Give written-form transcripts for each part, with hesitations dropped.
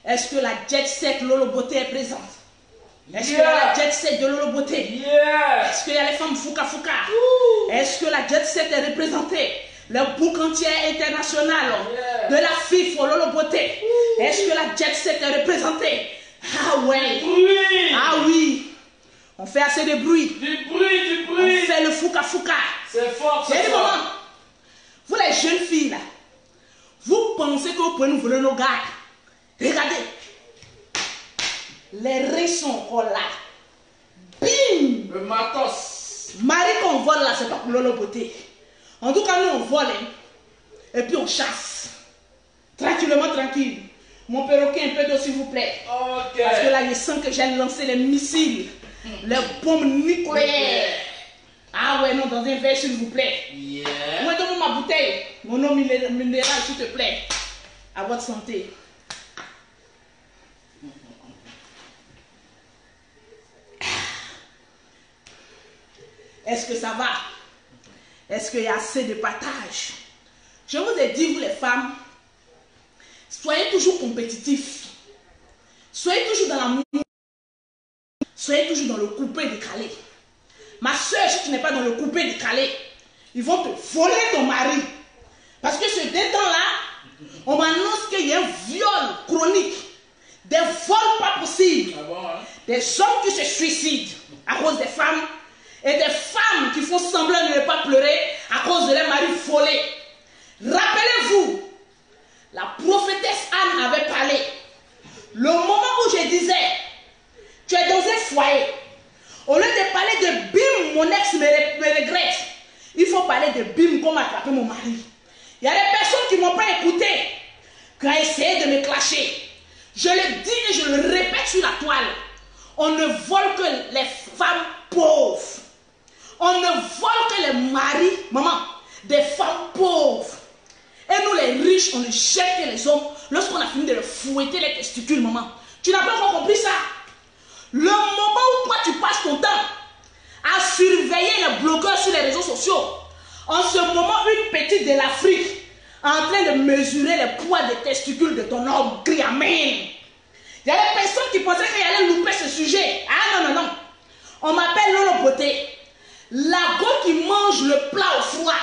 Est-ce que la jet set Lolo Beauté est présente? Est-ce qu'il y a la jet set de Lolo Beauté? Est-ce qu'il y a les femmes Fouka Fouka? Est-ce que la jet set est représentée? Le boucantier international de la FIFA Lolo Beauté. Est-ce que la jet set est représentée? Ah ouais. Ah oui. On fait assez de bruit. Du bruit. On fait le Fouka Fouka. C'est fort, c'est fort. fort. Vous les jeunes filles là, vous pensez que vous pouvez nous voler nos gars? Regardez. Les reins sont encore là. Bim! Le matos. Marie qu'on vole là, c'est pas pour Lolo Beauté. En tout cas, nous on vole. Hein. Et puis on chasse. Tranquillement, tranquille. Mon perroquet, un peu d'eau s'il vous plaît. Ok. Parce que là, je sens que j'ai lancé les missiles. Les bombes nucléaires. Ah ouais, non, dans un verre s'il vous plaît. Moi, donne-moi ma bouteille. Mon eau minérale, s'il te plaît. À votre santé. Est-ce que ça va? Est-ce qu'il y a assez de partage? Je vous ai dit, vous les femmes, soyez toujours compétitifs. Soyez toujours dans l'amour. Soyez toujours dans le coupé-décalé. Ma soeur, si tu n'es pas dans le coupé-décalé, ils vont te voler ton mari. Parce que ce temps-là, on m'annonce qu'il y a un viol chronique. Des vols pas possibles. Ah bon, hein? Des hommes qui se suicident à cause des femmes. Et des femmes qui font semblant de ne pas pleurer à cause de leur mari volé. Rappelez-vous, la prophétesse Anne avait parlé. Le moment où je disais, tu es dans un foyer. Au lieu de parler de bim, mon ex me regrette. Il faut parler de bim, comment attraper mon mari. Il y a des personnes qui ne m'ont pas écouté, qui ont essayé de me clasher. Je le dis et je le répète sur la toile. On ne vole que les femmes pauvres. On ne vole que les maris, maman, des femmes pauvres. Et nous les riches, on ne jette que les hommes lorsqu'on a fini de leur fouetter les testicules, maman. Tu n'as pas encore compris ça? Le moment où toi tu passes ton temps à surveiller les blogueurs sur les réseaux sociaux, en ce moment une petite de l'Afrique en train de mesurer les poids des testicules de ton homme, crie amen. Il y a des personnes qui pensaient qu'il allait louper ce sujet. Ah non, non, non. On m'appelle Lolo Beauté. La go qui mange le plat au froid.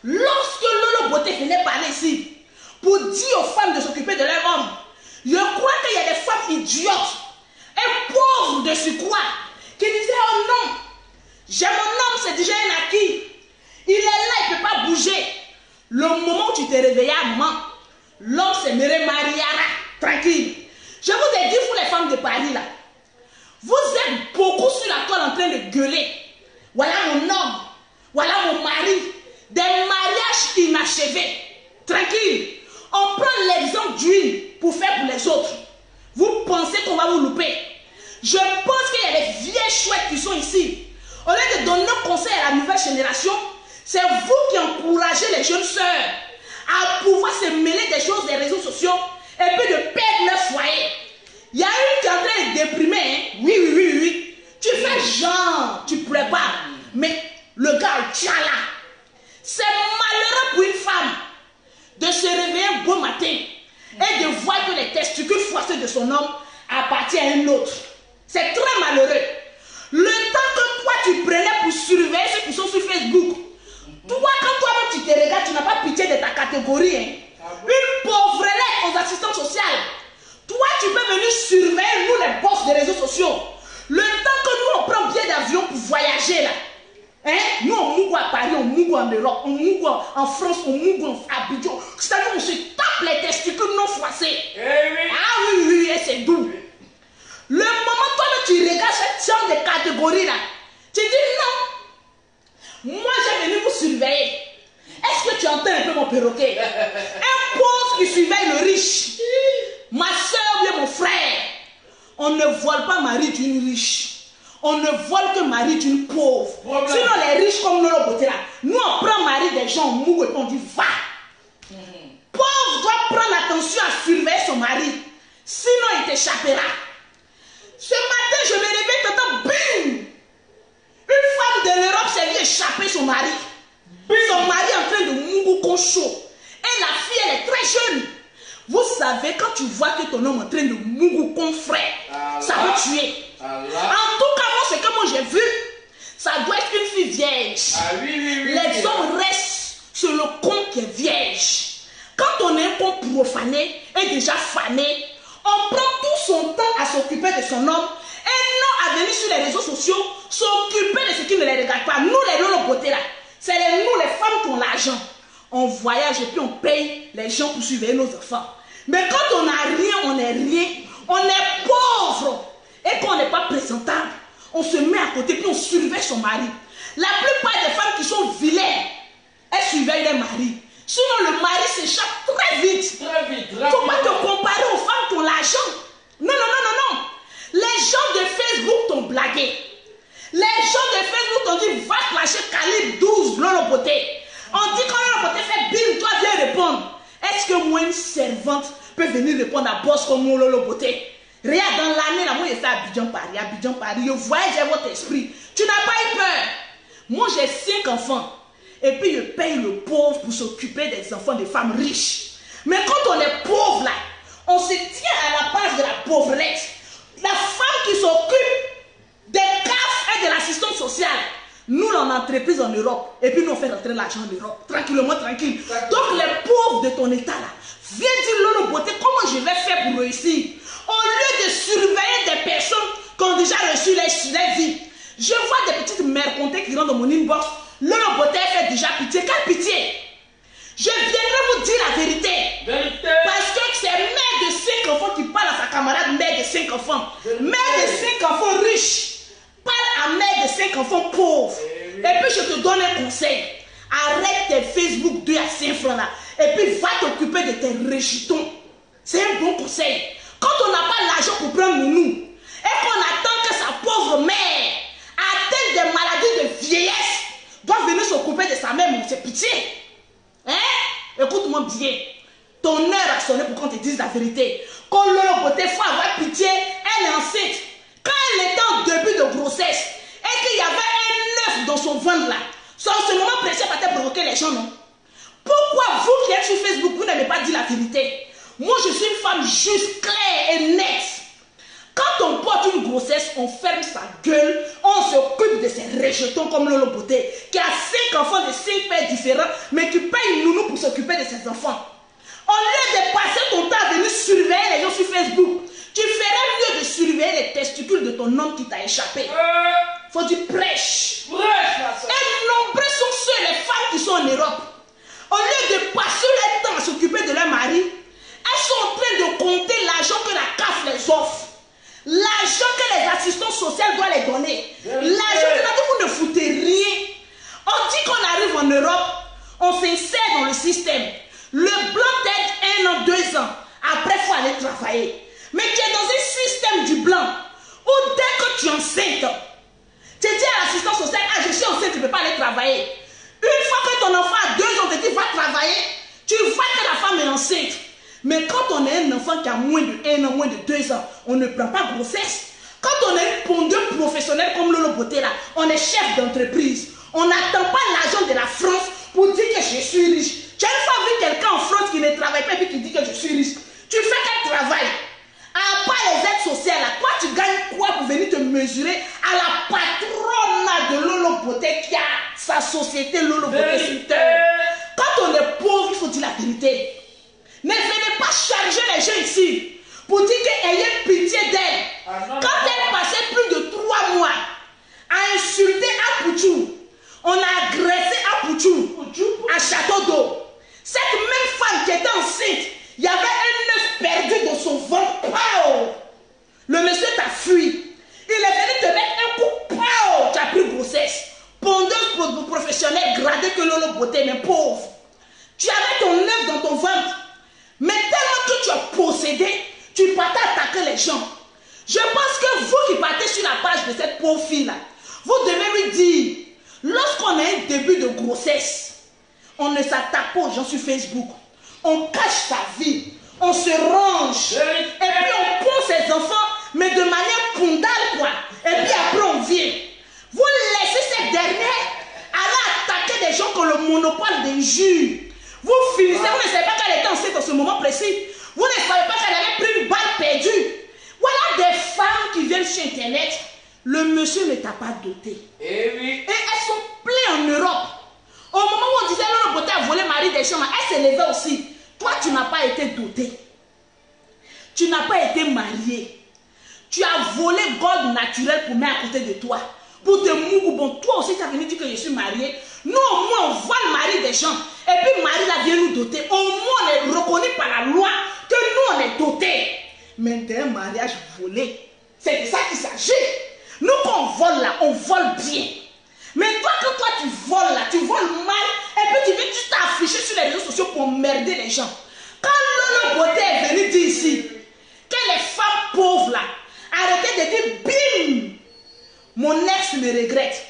Lorsque Lolo Beauté venait parler ici pour dire aux femmes de s'occuper de leur homme, je crois qu'il y a des femmes idiotes et pauvres de surcroît qui disaient oh non, j'ai mon homme, c'est déjà un acquis. Il est là, il ne peut pas bouger. Le moment où tu te réveillais à maman, l'homme se mariera tranquille. Je vous ai dit, vous les femmes de Paris là, vous êtes beaucoup sur la toile en train de gueuler. Voilà mon homme, voilà mon mari. Des mariages inachevés. Tranquille. On prend l'exemple d'huile pour faire pour les autres. Vous pensez qu'on va vous louper? Je pense qu'il y a des vieilles chouettes qui sont ici. Au lieu de donner conseil à la nouvelle génération, c'est vous qui encouragez les jeunes sœurs à pouvoir se mêler des choses des réseaux sociaux et puis de perdre leur foyer. Il y a une qui est en train de déprimer. Hein? Oui. Tu fais genre, tu prépares. Mais le gars, tiens là. C'est malheureux pour une femme de se réveiller un beau matin et de voir que les testicules froissés de son homme appartiennent à un autre. C'est très malheureux. Le temps que toi tu prenais pour surveiller ceux qui sont sur Facebook, toi quand toi-même tu te regardes, tu n'as pas pitié de ta catégorie. Hein? Une pauvrelette aux assistants sociaux. Toi tu peux venir surveiller nous les boss des réseaux sociaux. Le temps que nous on prend billet d'avion pour voyager là. Hein? Nous, on mougue à Paris, on mougue en Europe, on mougue en France, on mougue en Abidjan. C'est-à-dire qu'on se tape les testicules non froissés. Ah oui, et c'est doux. Le moment toi tu regardes cette genre de catégorie là, tu dis non. Moi, j'ai venu vous surveiller. Est-ce que tu entends un peu mon perroquet? Un pauvre qui surveille le riche. Ma soeur ou bien mon frère. On ne vole pas mari d'une riche. On ne vole que mari d'une pauvre. Sinon les riches comme Lolo Beauté là, nous on prend mari des gens, on mouille et on dit va. Pauvre doit prendre attention à surveiller son mari. Sinon il t'échappera. Ce matin je me réveille, t'entends bim. Une femme de l'Europe s'est vue échapper son mari. Son mari est en train de mouiller concho. Et la fille elle est très jeune. Vous savez savez, quand tu vois que ton homme est en train de mourir comme frère, ça peut tuer. En tout cas, moi, ce que moi j'ai vu, ça doit être une fille vierge. Les hommes restent sur le compte qui est vierge. Quand on est un compte profané et déjà fané, on prend tout son temps à s'occuper de son homme et non à venir sur les réseaux sociaux s'occuper de ce qui ne les regarde pas. Nous, les lolo beauté là, c'est nous les femmes qui ont l'argent. On voyage et puis on paye les gens pour surveiller nos enfants. Mais quand on n'a rien, on n'est rien. On est pauvre et qu'on n'est pas présentable, on se met à côté puis on surveille son mari. La plupart des femmes qui sont vilaines, elles surveillent leur mari. Sinon le mari s'échappe très vite. Il ne faut pas te comparer aux femmes qui ont l'argent. Non. Les gens de Facebook t'ont blagué. Les gens de Facebook t'ont dit va clasher calibre 12 Lolo Beauté. On dit quand Lolo Beauté fait bim, toi viens répondre. Est-ce que moi une servante peut venir répondre à boss comme mon Lolo Beauté? Regarde, dans l'année, là, moi, j'ai fait Abidjan Paris. Je voyage votre esprit. Tu n'as pas eu peur. Moi, j'ai 5 enfants. Et puis, je paye le pauvre pour s'occuper des enfants des femmes riches. Mais quand on est pauvre, là, on se tient à la base de la pauvrette. La femme qui s'occupe des CAF et de l'assistance sociale. Nous, on a une entreprise en Europe. Et puis, nous, on fait rentrer l'argent en Europe. Tranquillement, tranquille. Donc, les pauvres de ton état, là, viens dire Lolo Beauté, comment je vais faire pour réussir? Au lieu de surveiller des personnes qui ont déjà reçu les vies, je vois des petites mères comptées qui rentrent dans mon inbox. Lolo Beauté fait déjà pitié. Quelle pitié? Je viendrai vous dire la vérité. Parce que c'est mère de 5 enfants qui parle à sa camarade mère de 5 enfants. Mère de 5 enfants riches parle à mère de 5 enfants pauvres. Et puis je te donne un conseil. Arrête tes Facebook 2 à 5 francs là. Et puis va t'occuper de tes rejetons. C'est un bon conseil. Quand on n'a pas l'argent pour prendre nounou et qu'on attend que sa pauvre mère atteinte des maladies de vieillesse doit venir s'occuper de sa mère, c'est pitié. Hein? Écoute-moi bien. Ton heure a sonné pour qu'on te dise la vérité. Quand Lolo Beauté, il faut avoir pitié. Elle est enceinte. Quand elle était en début de grossesse et qu'il y avait un œuf dans son ventre là, c'est en ce moment précis qu'elle t'a provoqué les gens, non? Pourquoi vous qui êtes sur Facebook, vous n'avez pas dit la vérité? Moi, je suis une femme juste, claire et nette. Quand on porte une grossesse, on ferme sa gueule, on s'occupe de ses rejetons comme Lolo Beauté, qui a 5 enfants de 5 pères différents, mais qui paye une nounou pour s'occuper de ses enfants. Au lieu de passer ton temps à venir surveiller les gens sur Facebook, tu ferais mieux de surveiller les testicules de ton homme qui t'a échappé. Faut du prêche. Et nombreux sont ceux, les femmes qui sont en Europe. Au lieu de passer leur temps à s'occuper de leur mari, elles sont en train de compter l'argent que la CAF les offre. L'argent que les assistants sociaux doivent les donner. L'argent que vous ne foutez rien. On dit qu'on arrive en Europe, on s'insère dans le système. Le blanc t'aide 1 an, 2 ans. Après, il faut aller travailler. Mais tu es dans un système du blanc où dès que tu es enceinte, tu dis à l'assistant social, ah je suis enceinte, tu ne peux pas aller travailler. Une fois que ton enfant a 2 ans, tu te dis va travailler, tu vois que la femme est enceinte. Mais quand on est un enfant qui a moins de 1 an, moins de 2 ans, on ne prend pas grossesse. Quand on est un pondeur professionnel comme Lolo Beauté là, on est chef d'entreprise. On n'attend pas l'argent de la France pour dire que je suis riche. Tu as une fois vu quelqu'un en France qui ne travaille pas et qui dit que je suis riche. Tu fais quel travail? À part les aides sociales, là, toi tu gagnes quoi pour venir te mesurer à la patronne de Lolo Beauté qui a sa société Lolo Beauté? Quand on est pauvre, il faut dire la vérité. Ne venez pas charger les gens ici pour dire qu'ayez pitié d'elle. Quand elle passait plus de 3 mois à insulter Apouchou, on a agressé Apouchou à Château d'Eau. Cette même femme qui était enceinte, il y avait un œuf perdu dans son ventre. Pow! Le monsieur t'a fui. Il est venu te mettre un coup. Pow! Tu as pris grossesse. Pondeuse professionnelle gradée que Lolo Beauté, mais pauvre. Tu avais ton œuf dans ton ventre. Mais tellement que tu as possédé, tu partais attaquer les gens. Je pense que vous qui partez sur la page de cette pauvre fille-là, vous devez lui dire, lorsqu'on a un début de grossesse, on ne s'attaque pas aux gens sur Facebook. On cache sa vie, on se range, et puis on pond ses enfants, mais de manière pondale, quoi. Et puis après on vient. Vous laissez cette dernière aller attaquer des gens qui ont le monopole d'injure. Vous finissez, vous ne savez pas qu'elle était enceinte en ce moment précis. Vous ne savez pas qu'elle avait pris une balle perdue. Voilà des femmes qui viennent sur Internet. Le monsieur ne t'a pas doté. Eh oui. Et elles sont pleines en Europe. Au moment où on disait Lolo Beauté a volé Marie Deschamps, elle s'est levée aussi. Toi, tu n'as pas été doté. Tu n'as pas été marié. Tu as volé gold naturel pour mettre à côté de toi. Pour te mourir. Bon, toi aussi, tu as venu dire que je suis marié. Nous, au moins, on vole Marie Deschamps. Et puis, Marie là vient nous doter. Au moins, on est reconnu par la loi que nous, on est dotés. Mais d'un mariage volé, c'est de ça qu'il s'agit. Nous, quand on vole là, on vole bien. Mais toi, quand toi, tu voles là, tu voles mal. Et puis, tu viens juste t'afficher sur les réseaux sociaux pour emmerder les gens. Quand Lolo Beauté est venu dire ici que les femmes pauvres là, arrêtez de dire bim, mon ex me regrette.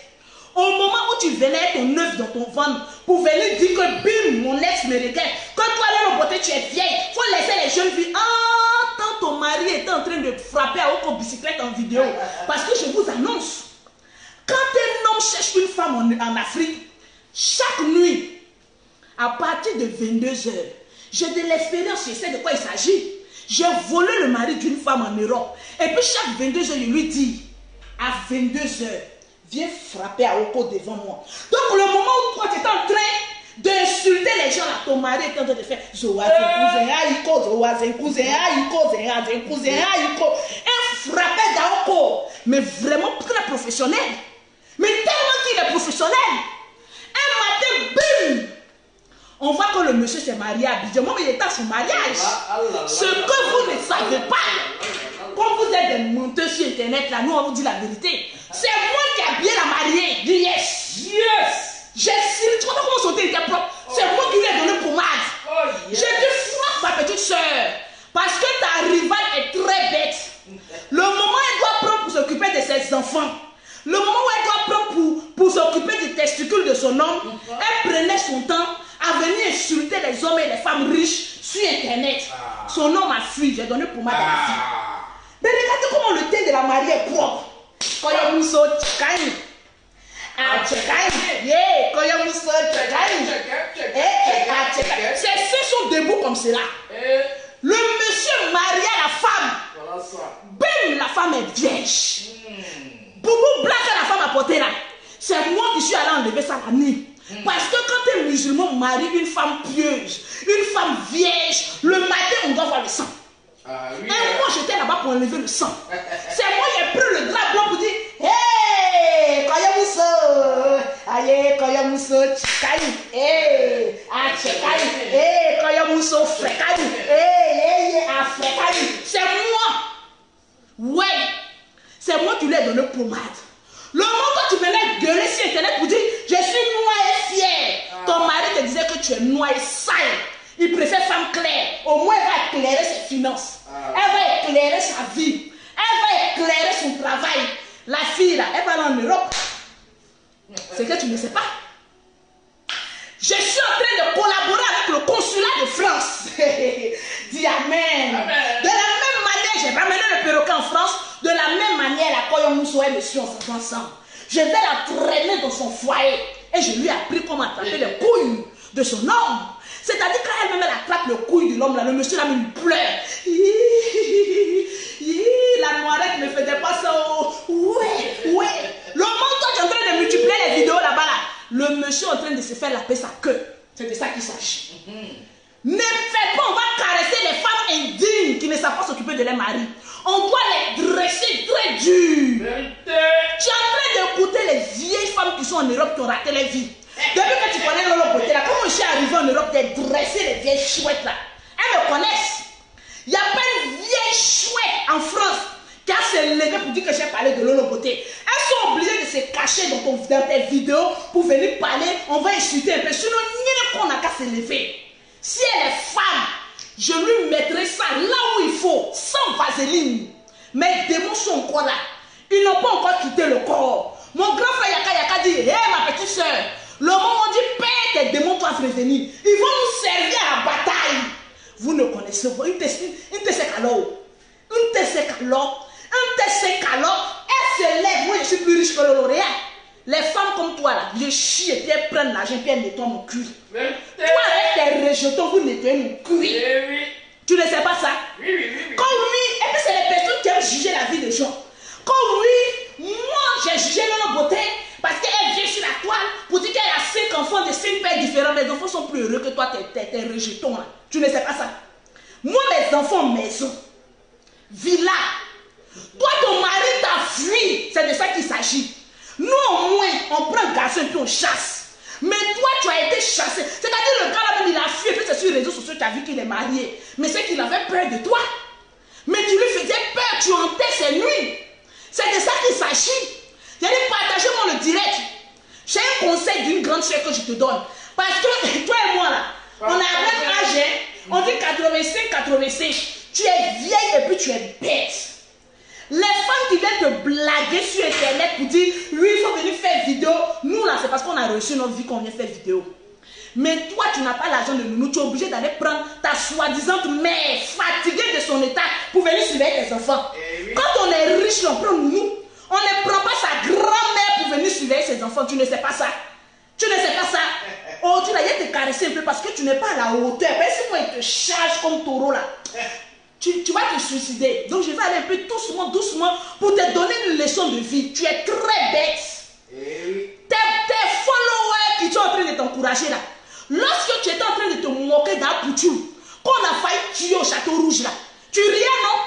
Au moment où tu venais ton œuf dans ton ventre pour venir dire que bim, mon ex me regrette. Quand toi, Lolo Beauté, tu es vieille, il faut laisser les jeunes filles. Ah, tant ton mari était en train de frapper à votre bicyclette en vidéo. Parce que je vous annonce, quand un homme cherche une femme en Afrique, chaque nuit, à partir de 22h, j'ai de l'expérience, je sais de quoi il s'agit. J'ai volé le mari d'une femme en Europe. Et puis chaque 22h, je lui dis, à 22h, viens frapper à Oko devant moi. Donc le moment où toi tu es en train d'insulter les gens là, ton mari est en train de faire un frappé d'Aoko, mais vraiment très professionnel. Mais tellement qu'il est professionnel. Un matin, bim, on voit que le monsieur s'est marié à Abidjan. Moi, il était à son mariage. Ce que vous ne savez pas, quand vous êtes des menteurs sur Internet, là, nous, on vous dit la vérité. C'est moi qui ai habillé la mariée. Dis yes. Yes. J'ai signé. Tu vois comment son thé était propre. C'est moi qui lui ai donné pommade. Oh, yes. J'ai dit frappe ma petite soeur. Parce que ta rivale est très bête. Le moment où elle doit prendre pour s'occuper de ses enfants, le moment où elle doit prendre pour s'occuper des testicules de son homme, elle prenait son temps à venir insulter les hommes et les femmes riches sur Internet. Son homme a fui, j'ai donné pommade à la fille. Mais regardez comment le thé de la mariée est propre. Quand il y a Mousso, Tchekani. Ah, Tchekani. Yeah, quand il y a Mousso, Tchekani. Ces filles sont debout comme cela. Le monsieur marié à la femme. Voilà ça. Bim, la femme est vierge. Boubou blanc que la femme a porté là. C'est moi qui suis allé enlever ça la nuit. Parce que quand un musulman marie une femme pieuse, une femme vierge, le matin on doit voir le sang. Oui, et moi j'étais là-bas pour enlever le sang. C'est moi qui ai pris le drap blanc pour dire hey, Koyamousso, aïe, Koyamousso, Tchikani, hey, ah, Tchikani, hey, Koyamousso, Frekani, hey, ah, Frekani. C'est moi. Ouais, c'est moi qui lui ai donné pommade. Le moment où tu venais gueuler sur Internet pour dire je suis noire et fière, ton mari te disait que tu es noire et sale. Il préfère femme claire. Au moins, elle va éclairer ses finances. Elle va éclairer sa vie. Elle va éclairer son travail. La fille, là, elle va aller en Europe. C'est que tu ne sais pas. Je suis en train de collaborer avec le consulat de France. Dis Amen. Amen. De la même manière, j'ai ramené le perroquet en France. De la même manière, la Koyamousso et monsieur, on s'entend ensemble. Je vais la traîner dans son foyer. Et je lui ai appris comment attraper les couilles de son homme. C'est-à-dire quand elle me attrape le couille de l'homme, là, le monsieur là, il pleure. La noirette ne faisait pas ça. Ouais. Le moment où toi tu es en train de multiplier les vidéos là-bas, là, le monsieur est en train de se faire laper sa queue. C'est de ça qu'il s'agit. Ne fais pas, on va caresser les femmes indignes qui ne savent pas s'occuper de leur mari. On doit les dresser très dur. Tu es en train d'écouter les vieilles femmes qui sont en Europe qui ont raté leur vie. Depuis que tu connais Lolo Beauté là, comment je suis arrivé en Europe de dresser les vieilles chouettes là? Elles me connaissent. Il n'y a pas une vieille chouette en France qui a se levé pour dire que j'ai parlé de Lolo Beauté. Elles sont obligées de se cacher dans tes vidéos pour venir parler. On va insulter un peu. Sinon, il n'y a qu'on n'a qu'à se lever. Si elle est femme, je lui mettrai ça là où il faut, sans vaseline. Mais les démons sont encore là. Ils n'ont pas encore quitté le corps. Mon grand frère Yaka dit, hé ma petite soeur, le moment où on dit, père, tes démons doivent revenir. Ils vont nous servir à la bataille. Vous ne connaissez pas. Une alors, elle se lève. Moi, je suis plus riche que le lauréat. Les femmes comme toi, là, je chie et puis elles prennent l'argent et puis elles nettoient mon cul. Toi, avec tes rejetons, vous nettoyez mon cul. Tu ne sais pas ça? Oui, oui, oui, oui. Quand oui, et puis c'est les personnes qui aiment juger la vie des gens. Quand oui, moi j'ai jugé Lolo Beauté parce qu'elle vient sur la toile pour dire qu'elle a 5 enfants de 5 pères différents. Mes enfants sont plus heureux que toi, tes rejetons là. Tu ne sais pas ça? Moi, mes enfants, maison, villa. Toi, ton mari t'a fui. C'est de ça qu'il s'agit. Nous, au moins, on prend un garçon et puis on chasse. Mais toi, tu as été chassé. C'est-à-dire, le gars là-même, il a fui. Et puis, c'est sur les réseaux sociaux, tu as vu qu'il est marié. Mais c'est qu'il avait peur de toi. Mais tu lui faisais peur, tu hantais ses nuits. C'est de ça qu'il s'agit. J'ai dit, partagez-moi le direct. J'ai un conseil d'une grande sœur que je te donne. Parce que toi et moi, là, on a un même âge. On dit 85, 85. Tu es vieille et puis tu es bête. Les femmes qui viennent te blaguer sur Internet pour dire, lui, il faut venir faire vidéo. Nous, là, c'est parce qu'on a reçu notre vie qu'on vient faire vidéo. Mais toi, tu n'as pas l'argent de nounou. Tu es obligé d'aller prendre ta soi-disant mère fatiguée de son état pour venir surveiller tes enfants. Oui. Quand on est riche, on prend nounou. On ne prend pas sa grand-mère pour venir surveiller ses enfants. Tu ne sais pas ça. Tu ne sais pas ça. Oh, tu l'as te caresser un peu parce que tu n'es pas à la hauteur. Mais si moi, il te charge comme taureau là. Tu vas te suicider. Donc je vais aller un peu doucement, doucement pour te donner une leçon de vie. Tu es très bête. Tes followers qui sont en train de t'encourager là. Lorsque tu étais en train de te moquer d'un couture, qu'on a failli tuer au Château Rouge là, tu riais non?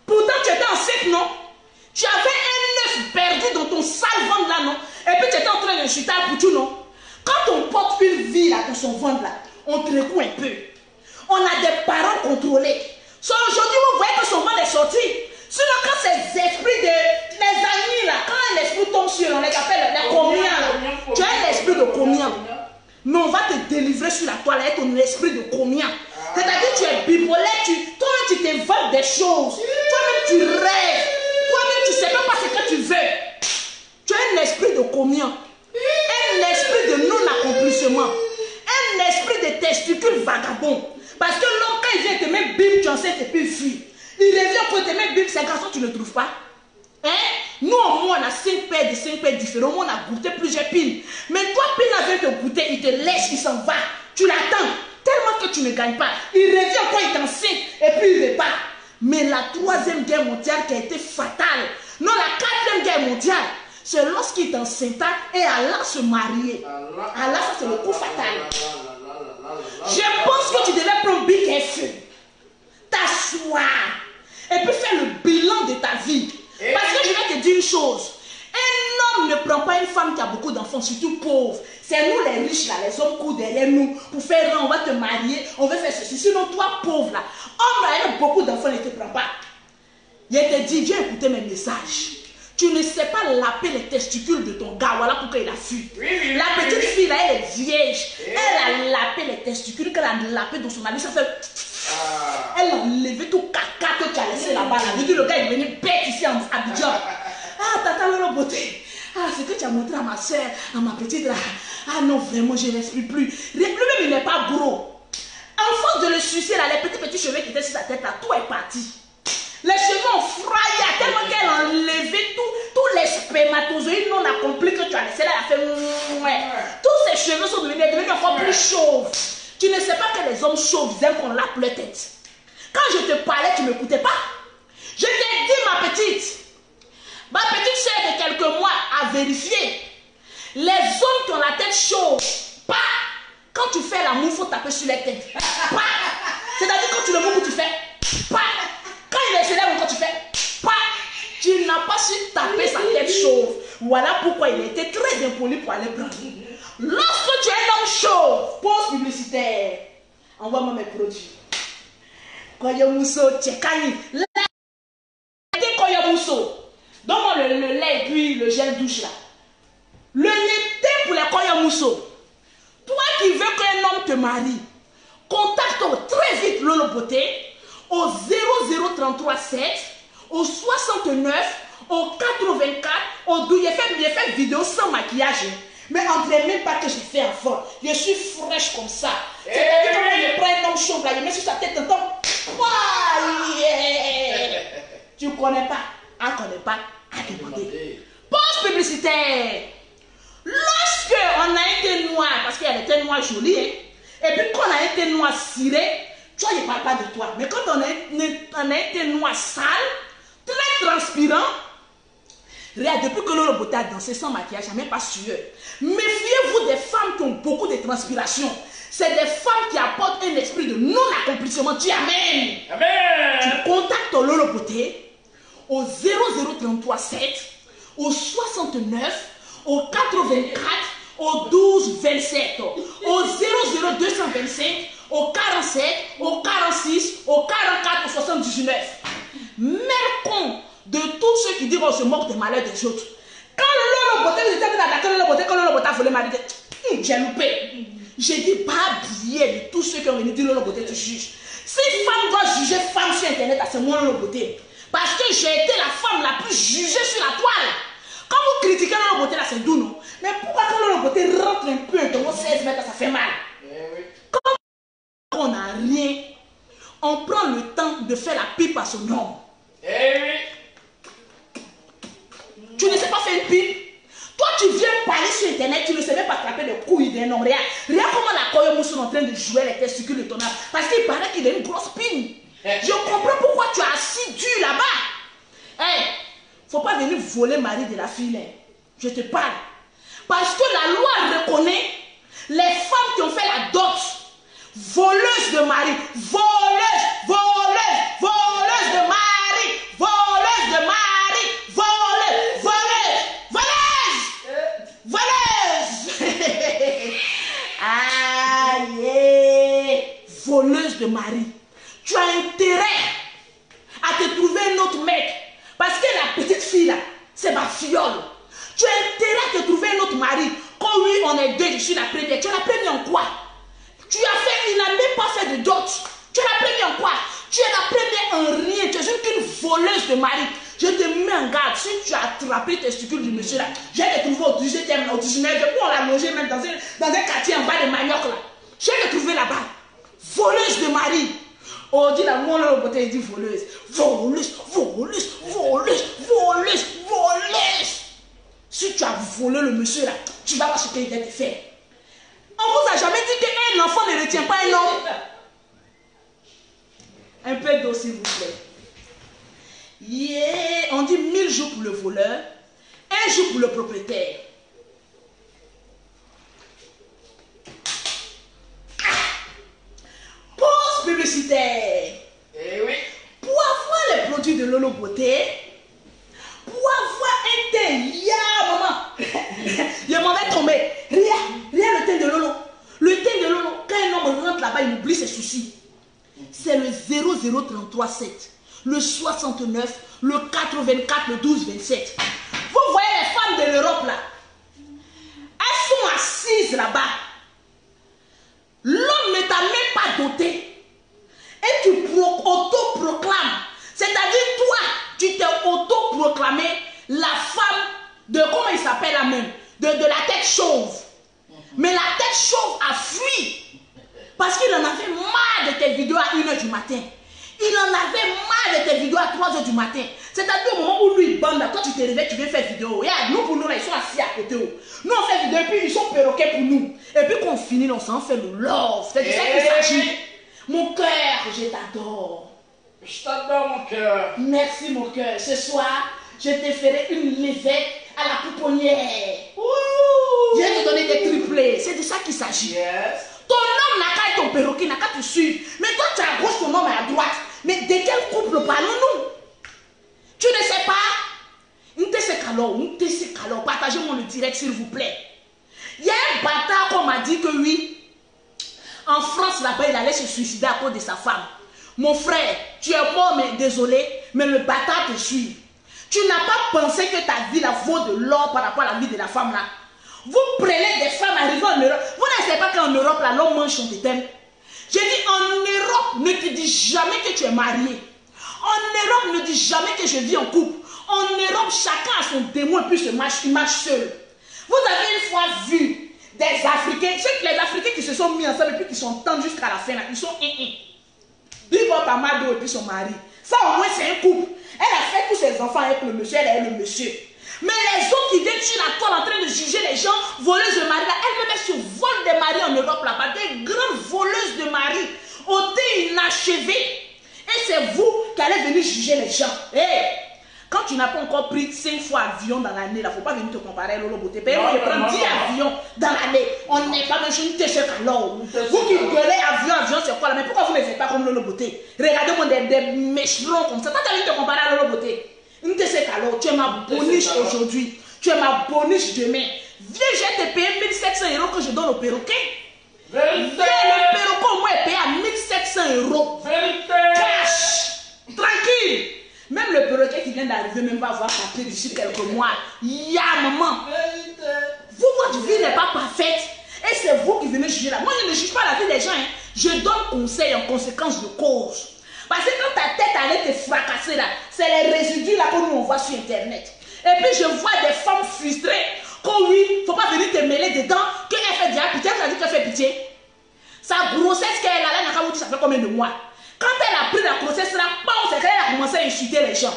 Pourtant tu étais enceinte non? Tu avais un œuf perdu dans ton sale ventre là non? Et puis tu étais en train de chuter à couture non? Quand on porte une vie là dans son ventre là, on te recoue un peu. On a des parents contrôlés. So, aujourd'hui, vous voyez que son ventre est sorti. Sinon, quand ces esprits de mes amis là, quand un esprit tombe sur, on les appelle les combien là. Tu as un esprit de combien? Mais on va te délivrer sur la toile avec ton esprit de combien. C'est-à-dire tu es bipolaire, toi-même tu t'inventes des choses. Toi-même tu rêves. Toi-même tu ne sais même pas ce que tu veux. Tu as un esprit de combien? Un esprit de non-accomplissement. Un esprit de testicules vagabonds. Parce que l'homme, quand il vient te mettre bim, tu enceinte et puis il fuit. Il revient pour te mettre bim, ces garçons, tu ne trouves pas. Hein? Nous, au moins, on a 5 pères différents. On a goûté plusieurs piles. Mais toi, pile vient te goûter, il te laisse, il s'en va. Tu l'attends. Tellement que tu ne gagnes pas. Il revient quand il t'enseigne et puis il repart. Mais la 3e guerre mondiale qui a été fatale, non, la 4e guerre mondiale, c'est lorsqu'il t'enseignent et Allah se marier. Allah, ça c'est le coup fatal. Je pense que tu devais prendre Big F, t'asseoir et puis faire le bilan de ta vie. Parce que je vais te dire une chose. Un homme ne prend pas une femme qui a beaucoup d'enfants, surtout pauvre. C'est nous les riches là, les hommes courent derrière nous pour faire on va te marier, on va faire ceci. Sinon toi pauvre là, homme là avec beaucoup d'enfants ne te prend pas. Je te dis, viens écouter mes messages. Tu ne sais pas laper les testicules de ton gars, voilà pourquoi il a fui. La petite fille là, elle est vierge. Elle a lapé les testicules, qu'elle a lapé dans son ami, ça fait... Elle a enlevé tout caca que tu as laissé là-bas. Je dis, le gars est venu bête ici à Abidjan. Ah, tata Lolo Beauté. Ah, ce que tu as montré à ma soeur, à ma petite là. Ah non, vraiment, je ne respire plus. Lui-même, il n'est pas gros. En force de le sucer là, les petits cheveux qui étaient sur sa tête là, tout est parti. Les cheveux ont fraillé tellement qu'elle a enlevé tous les spermatozoïdes non accomplis que tu as laissé là. Elle a fait mouais. Tous ces cheveux sont devenus encore plus chauves. Tu ne sais pas que les hommes chauves aiment qu'on lappe leur tête. Quand je te parlais, tu ne m'écoutais pas. Je t'ai dit, ma petite soeur de quelques mois a vérifié. Les hommes qui ont la tête chauve, pas. Quand tu fais l'amour, il faut taper sur les têtes. Pas. C'est-à-dire quand tu le vois, tu fais pas. Quand il est célèbre, quand tu fais pas, tu n'as pas su taper sa tête chauve. Voilà pourquoi il était très impoli pour aller prendre. Lorsque tu es un homme chauve, pause publicitaire. Envoie-moi mes produits. Koyomousso, Tchekani. Koyomousso. Donne-moi le lait et puis le gel douche là. Le nectar pour les Koyomousso. Toi qui veux qu'un homme te marie, contacte très vite Lolo Beauté au 00337, au 69, au 84, au 12. J'ai fait vidéo sans maquillage. Mais André, même pas que j'ai fait avant. Je suis fraîche comme ça. C'est-à-dire que je prends un homme chauve là, je mets sur sa tête un temps. Tu ne connais pas. Ah, connais pas. Ah, demander. Pause publicitaire. Lorsque on a un thé noir, parce qu'il y a des thés noirs jolis, hein, et puis qu'on a un thé noir ciré, Toi, je ne parle pas de toi. Mais quand on a été noir sale, très transpirant, regarde, depuis que Lolo Beauté a dansé sans maquillage, elle n'a même pas sueur. Méfiez-vous des femmes qui ont beaucoup de transpiration. C'est des femmes qui apportent un esprit de non-accomplissement. Dis Amen. Amen. Tu contactes Lolo Beauté au 00337, au 69, au 84, au 12 27, au 00225, au 47, au 46, au 44, au 79. Mercon de tous ceux qui disent qu'on se moque des malheurs des autres. Quand Lolo Beauté, vous étiez attaqué Lolo Beauté, quand Lolo Beauté a volé ma vie, j'ai loupé. J'ai dit pas habillé de tous ceux qui ont venu dire Lolo Beauté, tu juges. Si femme doit juger femme sur internet, c'est moi Lolo Beauté. Parce que j'ai été la femme la plus jugée sur la toile. Quand vous critiquez Lolo Beauté, là c'est doux, non? Mais pourquoi quand Lolo Beauté rentre un peu dans vos 16 mètres, ça fait mal? Quand on n'a rien, on prend le temps de faire la pipe à son homme. Tu ne sais pas faire une pipe? Toi, tu viens parler sur internet, tu ne sais même pas attraper les couilles d'un homme. Regarde comment la Koyo Moussou est en train de jouer les testicules de ton âme. Parce qu'il paraît qu'il a une grosse pine. Je comprends pourquoi tu es assis dur là-bas. Hey, faut pas venir voler mari de la fille. Hein. Je te parle. Parce que la loi reconnaît les femmes qui ont fait la dot. Voleuses de mari. Voleuses de mari. Voleuses de mari. Aïe, voleuse de mari. Tu as intérêt à te trouver un autre mec. Parce que la petite fille là, c'est ma fiole. Tu as intérêt à te trouver un autre mari. Quand oui, on est deux, je suis la première. Tu es la première en quoi? Tu as fait, il n'a même pas fait de dot. Tu es la première en quoi? Tu es la première en rien. Tu es une voleuse de mari. Je te mets en garde. Si tu as attrapé tes testicules du monsieur là, je vais te trouver au 18e, au 19e. Depuis on l'a logé même dans un quartier en bas de Manioc là. Je vais te trouver là-bas. Voleuse de mari. Oh, dit la moi Lolo Beauté, il dit voleuse. Voleuse. Si tu as volé le monsieur là, tu vas voir ce qu'il va te faire. On vous a jamais dit qu'un enfant ne retient pas un homme. Un peu d'eau s'il vous plaît. Yeah. On dit 1000 jours pour le voleur, 1 jour pour le propriétaire. Pause publicitaire. Eh oui. Pour avoir les produits de Lolo Beauté, pour avoir un thé, maman, je m'en vais tomber. Regarde le thé de Lolo. Le thé de Lolo, quand un homme rentre là-bas, il oublie ses soucis. C'est le 00337, le 69, le 84, le 12, 27. Vous voyez les femmes de l'Europe là. Elles sont assises là-bas. L'homme ne t'a même pas doté. Et tu auto-proclames. C'est-à-dire toi, tu t'es auto-proclamé la femme de, comment il s'appelle la même, de la tête chauve. Mais la tête chauve a fui. Parce qu'il en avait marre de tes vidéos à 1h du matin. Il en avait marre de tes vidéos à 3h du matin. C'est-à-dire au moment où lui il bande là, toi tu te réveilles, tu viens faire vidéo. Regarde, nous pour nous là, ils sont assis à côté. Nous on fait vidéo et puis ils sont perroquets pour nous. Et puis quand on finit, on s'en fait le love. C'est de ça qu'il s'agit. Mon cœur, je t'adore. Je t'adore mon cœur. Merci mon cœur. Ce soir, je te ferai une levette à la pouponnière. Je vais te donner des triplés. C'est de ça qu'il s'agit. Yes. Ton homme n'a qu'à être ton perroquet, n'a qu'à te suivre. Mais toi, tu es à gauche, ton homme est à droite. Mais de quel couple parlons-nous? Tu ne sais pas? Partagez-moi le direct, s'il vous plaît. Il y a un bâtard qu'on m'a dit que oui, en France, là-bas, il allait se suicider à cause de sa femme. Mon frère, tu es mort, mais désolé, mais le bâtard te suit. Tu n'as pas pensé que ta vie là vaut de l'or par rapport à la vie de la femme là. Vous prenez des femmes arrivant en Europe. Vous ne savez pas qu'en Europe, là, l'homme mange son tétène. J'ai dit, en Europe, ne te dis jamais que tu es marié. En Europe, ne dis jamais que je vis en couple. En Europe, chacun a son démon et puis il marche seul. Vous avez une fois vu des Africains, les Africains qui se sont mis ensemble et puis qui sont tendus jusqu'à la fin, là, ils sont Big up Amado et puis son mari. Ça au moins c'est un couple. Elle a fait tous ses enfants avec le monsieur, elle est le monsieur. Mais les autres qui viennent sur la toile en train de juger les gens, voleuses de mari, elles-mêmes se volent des maris en Europe là-bas, des grandes voleuses de mari. ôté inachevé. Et c'est vous qui allez venir juger les gens. Hey, quand tu n'as pas encore pris 5 fois avion dans l'année, il ne faut pas venir te comparer à Lolo Beauté. Moi, je prends 10 avions dans l'année. On n'est pas même une tête alors. Vous qui gueulez avion, c'est quoi là? Mais pourquoi vous ne faites pas comme Lolo Beauté? Regardez-moi des méchants comme ça. Quand tu as envie de te comparer à Lolo Beauté, une tête alors, tu es ma boniche aujourd'hui. Tu es ma boniche demain. Viens, je vais te payer 1700 € que je donne au perroquet. Vérité. Le perroquet au moins est payé à 1700 €. Vérité. Cash. Tranquille. Même le perroquet qui vient d'arriver, même va avoir papier d'ici quelques mois. Ya maman. Vérité. Vous, votre vie n'est pas parfaite. Et c'est vous qui venez juger là. Moi, je ne juge pas la vie des gens. Hein. Je donne conseil en conséquence de cause. Parce que quand ta tête allait te fracasser là, c'est les résidus là que nous on voit sur internet. Et puis je vois des femmes frustrées. Qu'on oui, il ne faut pas venir te mêler dedans. Qu'elle fait déjà pitié, elle a dit qu'elle fait pitié. Sa grossesse qu'elle a là, ça fait combien de mois? Quand elle a pris la grossesse là, c'est qu'elle a commencé à insulter les gens.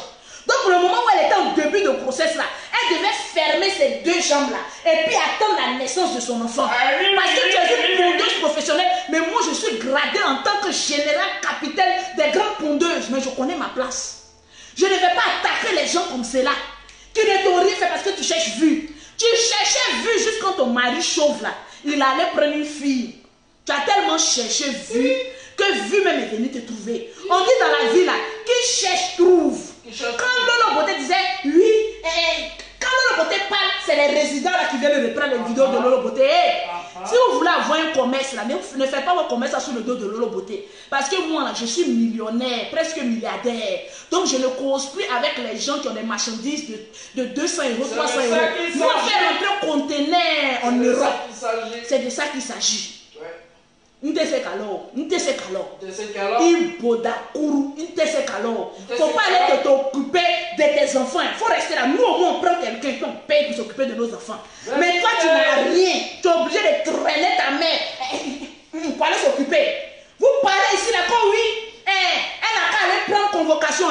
Donc le moment où elle était au début de grossesse là, elle devait fermer ses 2 jambes là et puis attendre la naissance de son enfant. Parce que tu es une pondeuse professionnelle, mais moi je suis gradée en tant que général capitaine des grandes pondeuses, mais je connais ma place. Je ne vais pas attaquer les gens comme cela. Tu ne t'as rien fait parce que tu cherches vue. Tu cherchais vue juste quand ton mari chauve là, il allait prendre une fille. Tu as tellement cherché vue que vue même est venue te trouver. On dit dans la vie là, qui cherche trouve. Quand Lolo Beauté disait, oui, quand Lolo Beauté parle, c'est les résidents là qui viennent reprendre les vidéos de Lolo Beauté. Si vous voulez avoir un commerce là, ne faites pas votre commerce sur le dos de Lolo Beauté. Parce que moi là, je suis millionnaire, presque milliardaire. Donc je ne cause plus avec les gens qui ont des marchandises de 200 €, 300 €. Moi, faire rentrer un conteneur en Europe. C'est de ça qu'il s'agit. Il faut pas aller t'occuper de tes enfants. Il faut rester là. Nous, au moins, on prend quelqu'un qui on paye pour s'occuper de nos enfants. Mais toi, tu n'as rien. Tu es obligé de traîner ta mère pour aller s'occuper. Vous parlez ici, là, quand oui, elle n'a qu'à aller prendre convocation.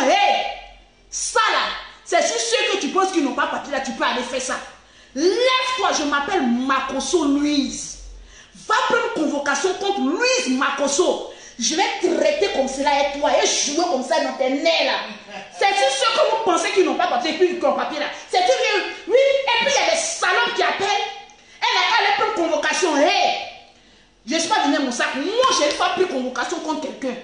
Ça, là, c'est sur ceux que tu penses qu'ils n'ont pas papier, là, tu peux aller faire ça. Lève-toi, je m'appelle Makoso Louise. Va prendre convocation contre Louise Makoso. Je vais traiter comme cela et toi et jouer comme ça dans tes nez là. C'est ceux que vous pensez qu'ils n'ont pas papier et puis qu'ils ont papier là. C'est tout que oui, et puis il y a des salopes qui appellent. Elle n'a qu'à aller prendre convocation. Je ne suis pas donné mon sac. Moi, je n'ai pas pris convocation contre quelqu'un.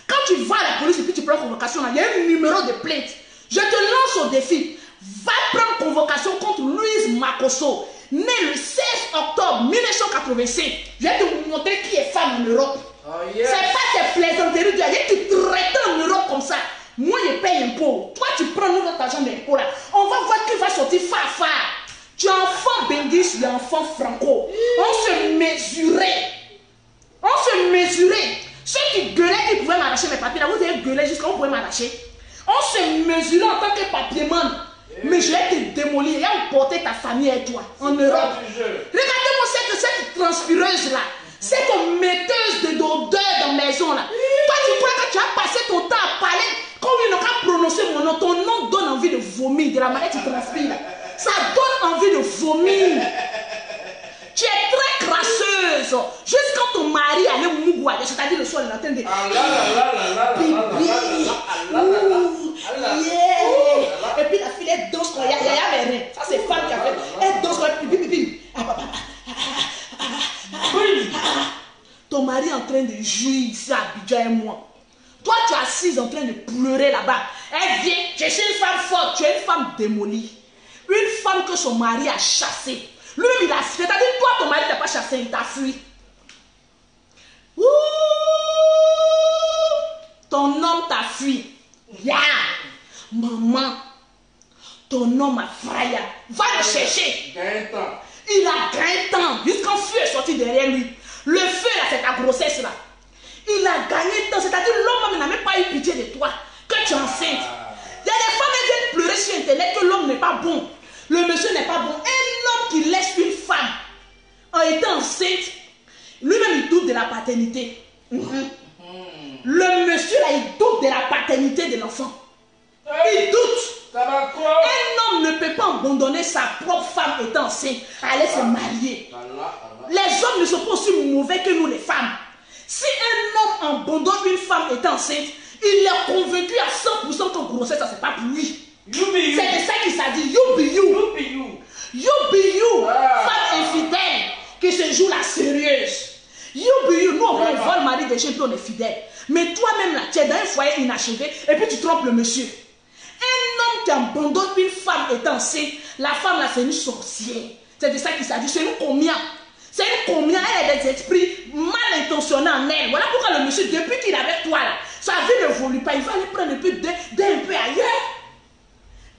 Quand tu vas à la police et puis tu prends convocation là, il y a un numéro de plainte. Je te lance au défi. Va prendre convocation contre Louise Makoso. Née le 16 octobre 1985. Je vais te montrer qui est femme en Europe. C'est pas tes plaisanteries. Tu traites en Europe comme ça. Moi, je paye impôt. Toi, tu prends notre argent d'impôt là. On va voir qui va sortir far. Tu es enfant Bengis, tu es enfant Franco. On se mesurait. Ceux qui gueulaient qui pouvaient m'arracher mes papiers là, vous avez gueulé jusqu'à on pouvait m'arracher. On se mesurait en tant que papierman. Mais je vais te démolir et emporter ta famille et toi en Europe. Regardez-moi cette transpireuse là, cette metteuse d'odeur dans la maison là. Toi, tu crois que tu as passé ton temps à parler, quand il n'a qu'à prononcer mon nom, ton nom donne envie de vomir de la manière que tu transpires là. Ça donne envie de vomir. Tu es très crasseuse. Juste quand ton mari allait au Mougouade, c'est-à-dire le soir, il entend des et puis la fille, elle danse quand il y a rien. Ça, c'est femme qui a fait. Elle danse quand pipi. Ton mari est en train de jouir ici à Abidjan et moi. Toi, tu es assise en train de pleurer là-bas. Elle vient, je suis une femme forte. Tu es une femme démolie. Une femme que son mari a chassée. Lui, il a fui. C'est-à-dire, toi, ton mari t'a pas chassé, il t'a fui. Ouh! Ton homme t'a fui. Yeah! Maman, ton homme a fraya. Va le chercher. Il a gagné temps. Jusqu'un feu est sorti derrière lui. Le feu, là, c'est ta grossesse, là. Il a gagné temps. C'est-à-dire, l'homme n'a même pas eu pitié de toi. Que tu es enceinte. Il y a des femmes qui viennent pleurer sur Internet que l'homme n'est pas bon. Le monsieur n'est pas bon. Un homme qui laisse une femme en étant enceinte, lui-même, il doute de la paternité. Le monsieur, là, il doute de la paternité de l'enfant. Il doute. Un homme ne peut pas abandonner sa propre femme étant enceinte, aller se marier. Les hommes ne sont pas aussi mauvais que nous les femmes. Si un homme abandonne une femme étant enceinte, il est convaincu à 100% que grossesse, ça c'est pas pour lui. C'est de ça qu'il s'est dit, you be you. You be you. You be you. Femme infidèle qui se joue la sérieuse. You be you. Nous, on voit le mari des gens et puis on est fidèle. Mais toi-même là, tu es dans un foyer inachevé et puis tu trompes le monsieur. Un homme qui abandonne une femme étant enceinte, la femme là c'est une sorcière. C'est de ça qu'il s'agit. C'est une combien. C'est une combien. Elle a des esprits mal intentionnés en elle. Voilà pourquoi le monsieur, depuis qu'il est avec toi là, sa vie ne évolue pas. Il va aller prendre un peu d'un peu ailleurs.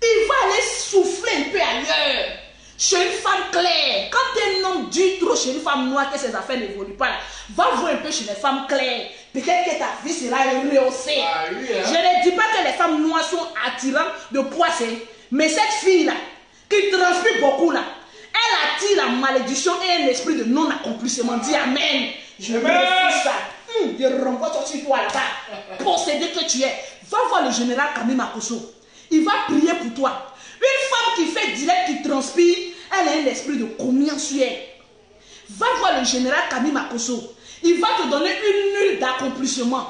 Il va aller souffler un peu ailleurs. Chez une femme claire. Quand un homme dit trop chez une femme noire que ses affaires n'évoluent pas là, va voir un peu chez les femmes claires. Peut-être que ta vie sera rehaussée. Ah, oui, hein. Je ne dis pas que les femmes noires sont attirantes de poisson. Mais cette fille-là, qui transpire beaucoup là, elle attire la malédiction et un esprit de non-accomplissement. Dis Amen. Je refuse ça. Je renvoie sur toi là-bas. Possédé que tu es. Va voir le général Camille Makosso. Il va prier pour toi. Une femme qui fait direct, qui transpire, elle a un esprit de combien sur elle. Va voir le général Camille Makosso. Il va te donner une nulle d'accomplissement.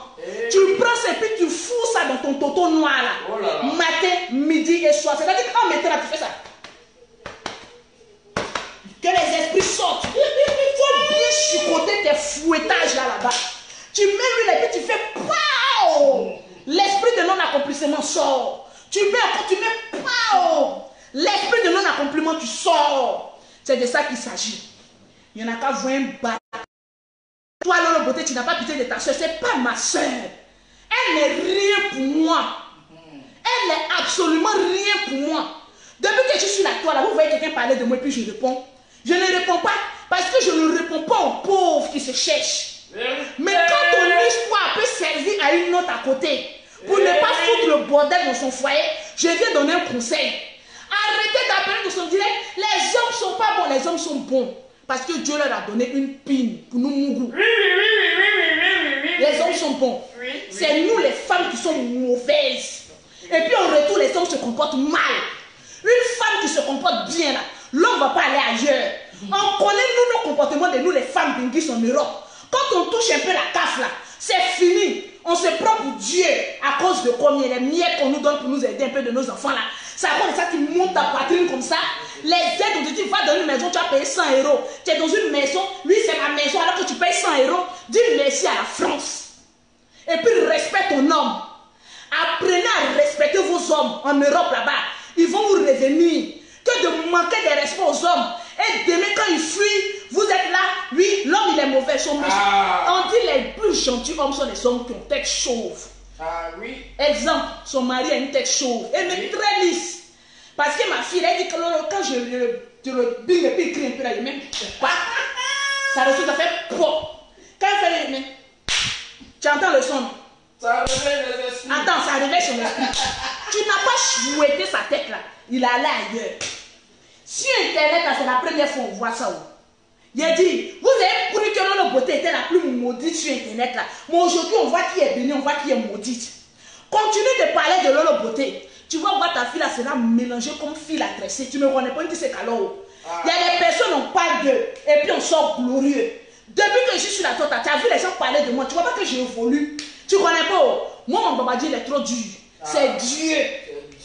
Tu prends ça et puis tu fous ça dans ton toto noir là. Oh là là. Matin, midi et soir. C'est-à-dire qu'en mettant tu fais ça. Que les esprits sortent. Il faut bien chicoter tes fouettages là-bas. Tu mets l'huile et puis tu fais PAO. L'esprit de non-accomplissement sort. Tu mets encore, tu mets PAO. L'esprit de non-accomplissement, tu sors. C'est de ça qu'il s'agit. Il y en a qu'à voir un bâtard. Toi, Lolo Beauté, tu n'as pas pitié de ta soeur. C'est pas ma soeur. Elle n'est rien pour moi. Elle n'est absolument rien pour moi. Depuis que je suis là, toi, là, vous voyez quelqu'un parler de moi et puis je réponds. Je ne réponds pas parce que je ne réponds pas aux pauvres qui se cherchent. Mais quand ton histoire peut servir à une autre à côté, pour ne pas foutre le bordel dans son foyer, je viens donner un conseil. Arrêtez d'appeler dans son direct. Les hommes ne sont pas bons, les hommes sont bons. Parce que Dieu leur a donné une pine pour nous mourir. Les hommes sont bons. C'est nous les femmes qui sommes mauvaises. Et puis en retour, les hommes se comportent mal. Une femme qui se comporte bien là, l'homme ne va pas aller ailleurs. On connaît nous nos comportements de nous les femmes binguis en Europe. Quand on touche un peu la CAF là, c'est fini. On se prend pour Dieu à cause de combien les miettes qu'on nous donne pour nous aider un peu de nos enfants là. C'est à cause de ça qu'ils montent ta poitrine comme ça. Les aides, on te dit, va dans une maison, tu vas payer 100 €. Tu es dans une maison, lui c'est ma maison, alors que tu payes 100 €. Dis merci à la France. Et puis respecte ton homme. Apprenez à respecter vos hommes en Europe là-bas. Ils vont vous revenir. Que de manquer de respect aux hommes. Et demain quand ils fuient, vous êtes là, oui, l'homme il est mauvais, son méchant. On dit les plus gentils hommes sont les hommes qui ont tête chauve. Ah oui. Exemple, son mari a une tête chauve. Elle est très lisse. Parce que ma fille, elle dit que quand je le bing et puis il crie un peu là, il même pas. Ça reçoit, ça fait pop. Quand elle fait les mains, tu entends le son. Ça réveille les esprits. Attends, ça réveille son esprit. Tu n'as pas chouetté sa tête là. Il est allé ailleurs. Sur Internet, là, c'est la première fois qu'on voit ça. Il a dit, vous avez cru que Lolo Beauté était la plus maudite sur Internet là. Mais aujourd'hui, on voit qui est béni, on voit qui est maudite. Continue de parler de Lolo Beauté. Tu vas voir ta fille là sera mélangée comme fille à tresser. Tu ne me connais pas, qui c'est qu'alors. Il y a des personnes, on parle d'eux. Et puis on sort glorieux. Depuis que je suis là, toi, tu as vu les gens parler de moi. Tu vois pas que j'ai évolué. Tu connais pas. Moi, mon babadi, il est trop dur. C'est Dieu.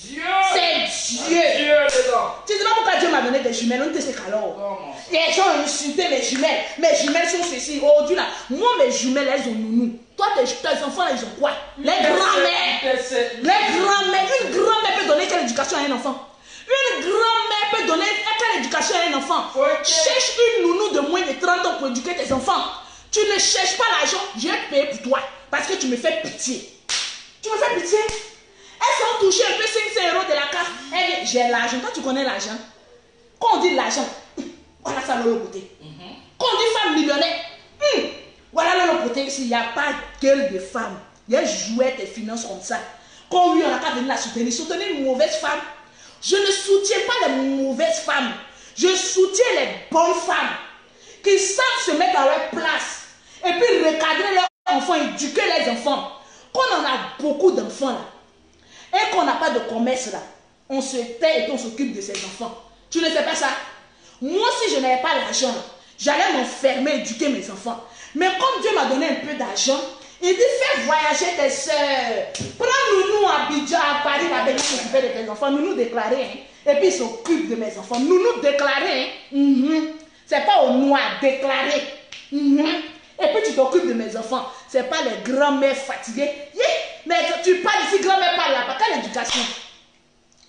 Dieu. C'est Dieu. Dieu dedans. Tu sais pas pourquoi Dieu m'a donné des jumelles. On ne sait qu'alors. Les gens ont insulté mes jumelles. Mes jumelles sont ceci. Aujourd'hui là, moi mes jumelles elles ont nounou. Toi tes enfants ils ont quoi? Les grands-mères. Les grands-mères. Une grand-mère peut donner quelle éducation à un enfant? Une grand-mère peut donner quelle éducation à un enfant? Cherche une nounou de moins de 30 ans pour éduquer tes enfants. Tu ne cherches pas l'argent. Je vais payer pour toi. Parce que tu me fais pitié. Tu me fais pitié? Elles ont touché un peu 500 € de la carte. Elle dit, j'ai l'argent. Toi tu connais l'argent. Quand on dit l'argent, voilà ça Lolo Beauté. Quand on dit femme millionnaire, voilà Lolo Beauté. Ici, il n'y a pas de gueule de femme. Il y a joué tes finances comme ça. Quand oui, on n'a qu'à venir la soutenir. Soutenir une mauvaise femme. Je ne soutiens pas les mauvaises femmes. Je soutiens les bonnes femmes qui savent se mettre à leur place et puis recadrer leurs enfants, éduquer les enfants. Quand on a beaucoup d'enfants là et qu'on n'a pas de commerce là, on se tait et on s'occupe de ses enfants. Tu ne sais pas ça? Moi, si je n'avais pas l'argent, j'allais m'enfermer, éduquer mes enfants. Mais comme Dieu m'a donné un peu d'argent, Il dit, fais voyager tes soeurs. Prends Nounou à Abidjan, à Paris, la Belgique, s'occuper de tes enfants. Nounou déclaré. Hein. Et puis, il s'occupe de mes enfants. Nounou déclaré. Hein. C'est pas au noir, déclaré. Et puis, tu t'occupes de mes enfants. C'est pas les grands-mères fatiguées. Mais tu parles ici, grand-mère parle là-bas. Quelle éducation?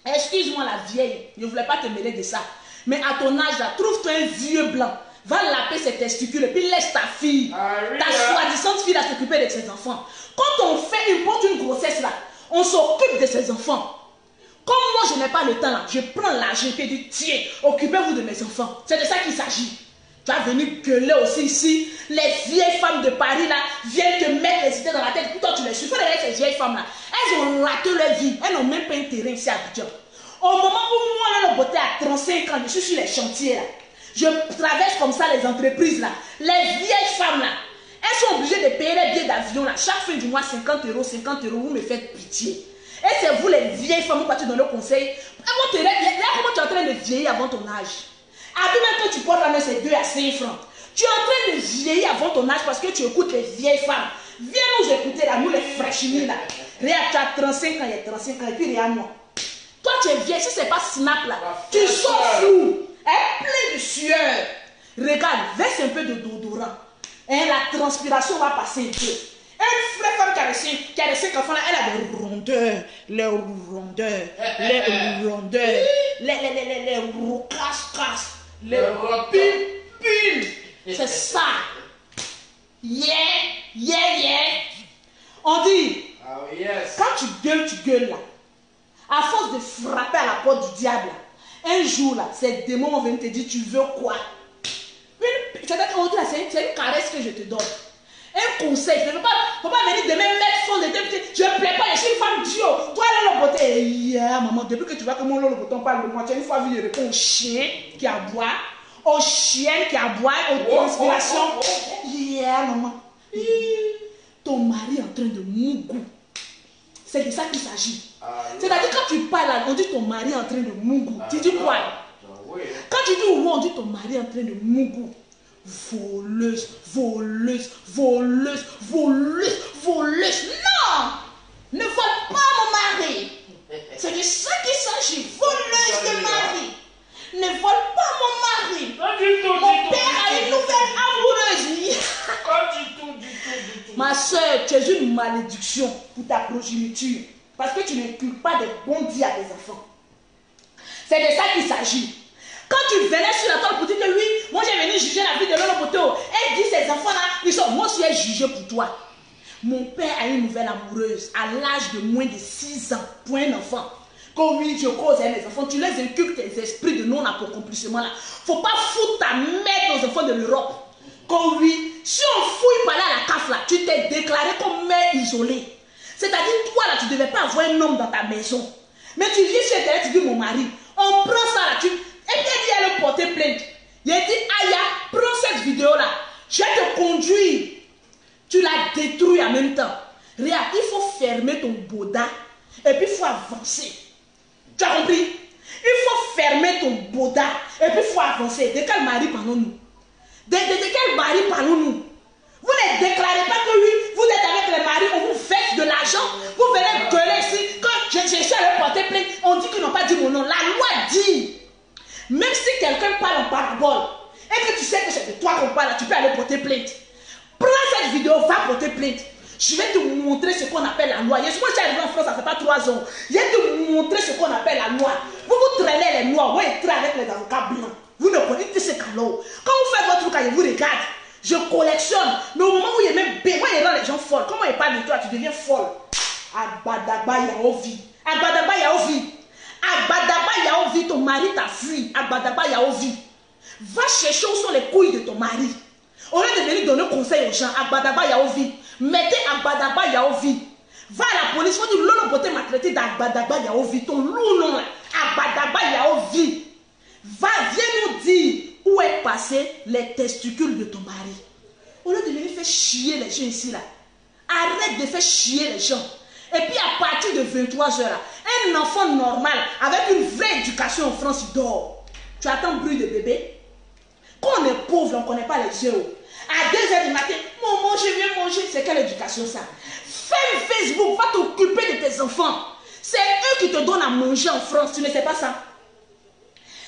Excuse-moi la vieille. Je ne voulais pas te mêler de ça. Mais à ton âge là, trouve-toi un vieux blanc. Va laper ses testicules et puis laisse ta fille, ta soi-disant fille à s'occuper de ses enfants. Quand on fait une grossesse là, on s'occupe de ses enfants. Comme moi je n'ai pas le temps là, je prends l'argent et dis tiens, occupez-vous de mes enfants. C'est de ça qu'il s'agit. Tu vas venir gueuler aussi ici. Les vieilles femmes de Paris là viennent te mettre les idées dans la tête. Pourtant tu les suis. Regarde ces vieilles femmes là. Elles ont raté leur vie. Elles n'ont même pas un terrain ici à Abidjan. Au moment où moi, la beauté à 35 ans, je suis sur les chantiers là. Je traverse comme ça les entreprises là. Les vieilles femmes là, elles sont obligées de payer les billets d'avion là. Chaque fin du mois, 50 €, 50 €. Vous me faites pitié. Et c'est vous les vieilles femmes, vous partez dans le conseil. Comment tu es en train de vieillir avant ton âge? Après même quand tu portes la main, c'est 2 à 5 francs. Tu es en train de vieillir avant ton âge parce que tu écoutes les vieilles femmes. Viens nous écouter là, nous les fraîchinis là. Regarde, tu as 35 ans, il y a 35 ans, et puis regarde moi. Toi tu es vieille, si c'est pas Snap là, tu sors flou. Plein de sueur. Regarde, verse un peu de déodorant. La transpiration va passer un peu. Une vraie femme qui a les 5 enfants là, elle a des rondeurs. Les rondeurs. Les rocasses. Les piles. C'est ça. Yeah. On dit, quand tu gueules là, à force de frapper à la porte du diable là, un jour là, ces démons vont venir te dire tu veux quoi? C'est une caresse que je te donne. Un conseil. Il ne faut pas venir demain mettre fond de tête. Je ne plais pas, je suis une femme Dieu. Toi là, le beauté. Yeah, maman, depuis que tu vois que mon lolo bouton parle de moi, tu as une fois vu, il répond au chien qui aboie, aux chiennes qui aboient, aux transpirations. Yeah, maman. Ton mari est en train de mougou. C'est de ça qu'il s'agit. C'est-à-dire quand tu parles, on dit ton mari est en train de mougou. Tu dis quoi? Quand tu dis oui, on dit ton mari est en train de mougou. Voleuse. Non! Ne vole pas mon mari. C'est de ça qu'il s'agit. Voleuse de mari. Ne vole pas mon mari. Mon père a une nouvelle amoureuse. Ma soeur, tu es une malédiction pour ta progéniture. Parce que tu n'inculques pas de bons dits à tes enfants. C'est de ça qu'il s'agit. Quand tu venais sur la table pour dire que oui, moi j'ai venu juger la vie de Lolo Boto, elle dit ces enfants là, ils sont, moi aussi j'ai jugé pour toi. Mon père a une nouvelle amoureuse à l'âge de moins de 6 ans pour un enfant. Quand oui, je cause à mes enfants, tu les inculques tes esprits de non-accomplissement là. Faut pas foutre ta mère aux enfants de l'Europe. Quand oui, si on fouille par là à la CAF là, tu t'es déclaré comme mère isolée. C'est-à-dire toi là, tu ne devais pas avoir un homme dans ta maison. Mais tu viens chez Internet, tu dis mon mari, on prend ça là, et puis elle dit, elle porter plainte. Il a dit, Aya, prends cette vidéo là, je vais te conduire. Tu la détruis en même temps. Regarde, il faut fermer ton boda et puis il faut avancer. Tu as compris? Il faut fermer ton boda et puis il faut avancer. De quel mari parlons-nous? De quel mari parlons-nous? Vous ne déclarez pas que oui, vous êtes avec les maris, on vous fait de l'argent, vous venez gueuler ici. Quand je suis allé porter plainte, on dit qu'ils n'ont pas dit mon nom. La loi dit, même si quelqu'un parle en parabole et que tu sais que c'est de toi qu'on parle, tu peux aller porter plainte. Prends cette vidéo, va porter plainte. Je vais te montrer ce qu'on appelle la loi. Moi, je suis arrivé en France, ça ne fait pas 3 ans. Je vais te montrer ce qu'on appelle la loi. Vous traînez les noirs, vous entrez avec les avocats blancs. Vous ne connaissez pas ce canot. Quand vous faites votre truc, je vous regarde. Je collectionne. Mais au moment où il y a même moi, il rend les gens folles. Comment il parle de toi, tu deviens folle. Agbadagba Yaovi. Agbadagba Yaovi. Agbadagba Yaovi, ton mari t'a fui. Agbadagba Yaovi. Va chercher où sont les couilles de ton mari. Au lieu de venir donner conseil aux gens, Agbadagba Yaovi. Mettez Agbadagba Yaovi. Va à la police, faut dire Lolo Boté m'a traité d'Agbadagba Yaovi. Ton loup nom là. Agbadagba Yaovi. Va, viens nous dire où est passé les testicules de ton mari. Au lieu de venir faire chier les gens ici là. Arrête de faire chier les gens. Et puis à partir de 23h là, un enfant normal avec une vraie éducation en France il dort. Tu attends bruit de bébé. Quand on est pauvre, on ne connaît pas les yeux. à 2h du matin, maman, je viens manger. C'est quelle éducation ça? Ferme Facebook, va t'occuper de tes enfants. C'est eux qui te donnent à manger en France, tu ne sais pas ça?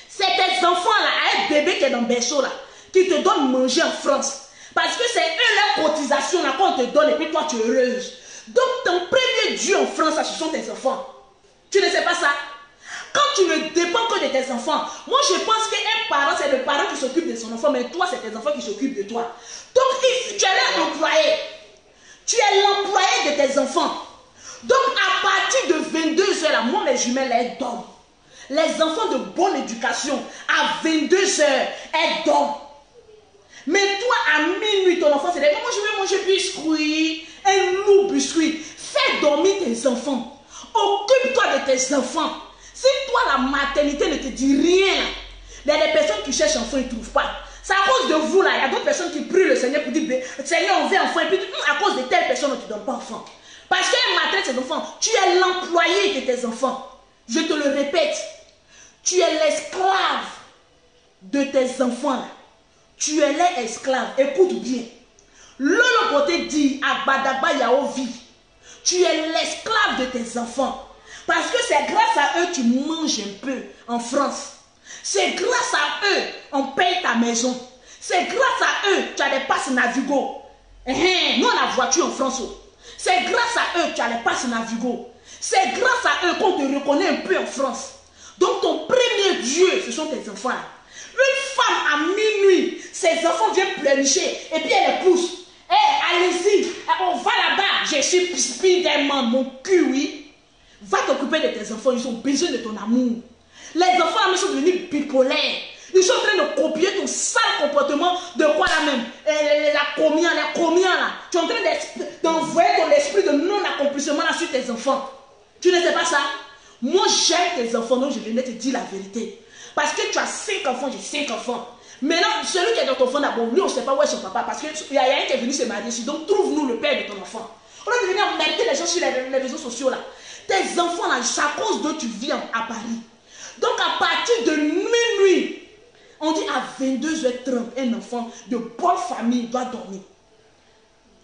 C'est tes enfants là, un bébé qui est dans le berceau là, qui te donnent à manger en France. Parce que c'est eux leur cotisation là qu'on te donne et puis toi tu es heureuse. Donc ton premier Dieu en France, là, ce sont tes enfants. Tu ne sais pas ça? Quand tu ne dépends que de tes enfants, moi je pense qu'un parent, c'est le parent qui s'occupe de son enfant, mais toi, c'est tes enfants qui s'occupent de toi. Donc, tu es l'employé. Tu es l'employé de tes enfants. Donc, à partir de 22h, là, moi, mes jumelles, elles dorment. Les enfants de bonne éducation, à 22h, elles dorment. Mais toi, à minuit, ton enfant, c'est des maman, je vais manger biscuit, un lourd biscuit. Fais dormir tes enfants. Occupe-toi de tes enfants. Si toi, la maternité ne te dit rien, il y a des personnes qui cherchent enfants, ils ne trouvent pas. C'est à cause de vous, là. Il y a d'autres personnes qui prient le Seigneur pour dire, Seigneur, on veut enfant. Et puis, à cause de telle personne, on ne te donne pas enfant. Parce qu'elle maltraite ses enfants. Tu es l'employé de tes enfants. Je te le répète. Tu es l'esclave de tes enfants, là. Tu es l'esclave. Écoute bien. Lolo Poté dit à Badaba Yaovi, tu es l'esclave de tes enfants. Parce que c'est grâce à eux que tu manges un peu en France. C'est grâce à eux on paye ta maison. C'est grâce à eux que tu as des passes Navigo. Nous, on a la voiture en France. C'est grâce à eux que tu as les passes Navigo. C'est grâce à eux qu'on te reconnaît un peu en France. Donc ton premier Dieu, ce sont tes enfants. Une femme à minuit, ses enfants viennent pleurnicher et puis elle les pousse. Allez-y, on va là-bas. Je suis Spiderman, mon cul, oui. Va t'occuper de tes enfants, ils ont besoin de ton amour. Les enfants là, ils sont devenus bipolaires. Ils sont en train de copier ton sale comportement de quoi là même. La combien là. Tu es en train d'envoyer ton esprit de non-accomplissement là sur tes enfants. Tu ne sais pas ça? Moi j'aime tes enfants, donc je venais te dire la vérité. Parce que tu as 5 enfants, j'ai 5 enfants. Maintenant, celui qui est dans ton enfant d'abord, lui on ne sait pas où est son papa. Parce qu'il y a un qui est venu se marier ici. Donc trouve-nous le père de ton enfant. On a venir emmerder les gens sur les réseaux sociaux là. Tes enfants là, c'est à cause d'eux tu vis à Paris. Donc à partir de minuit, on dit à 22h30, un enfant de bonne famille doit dormir.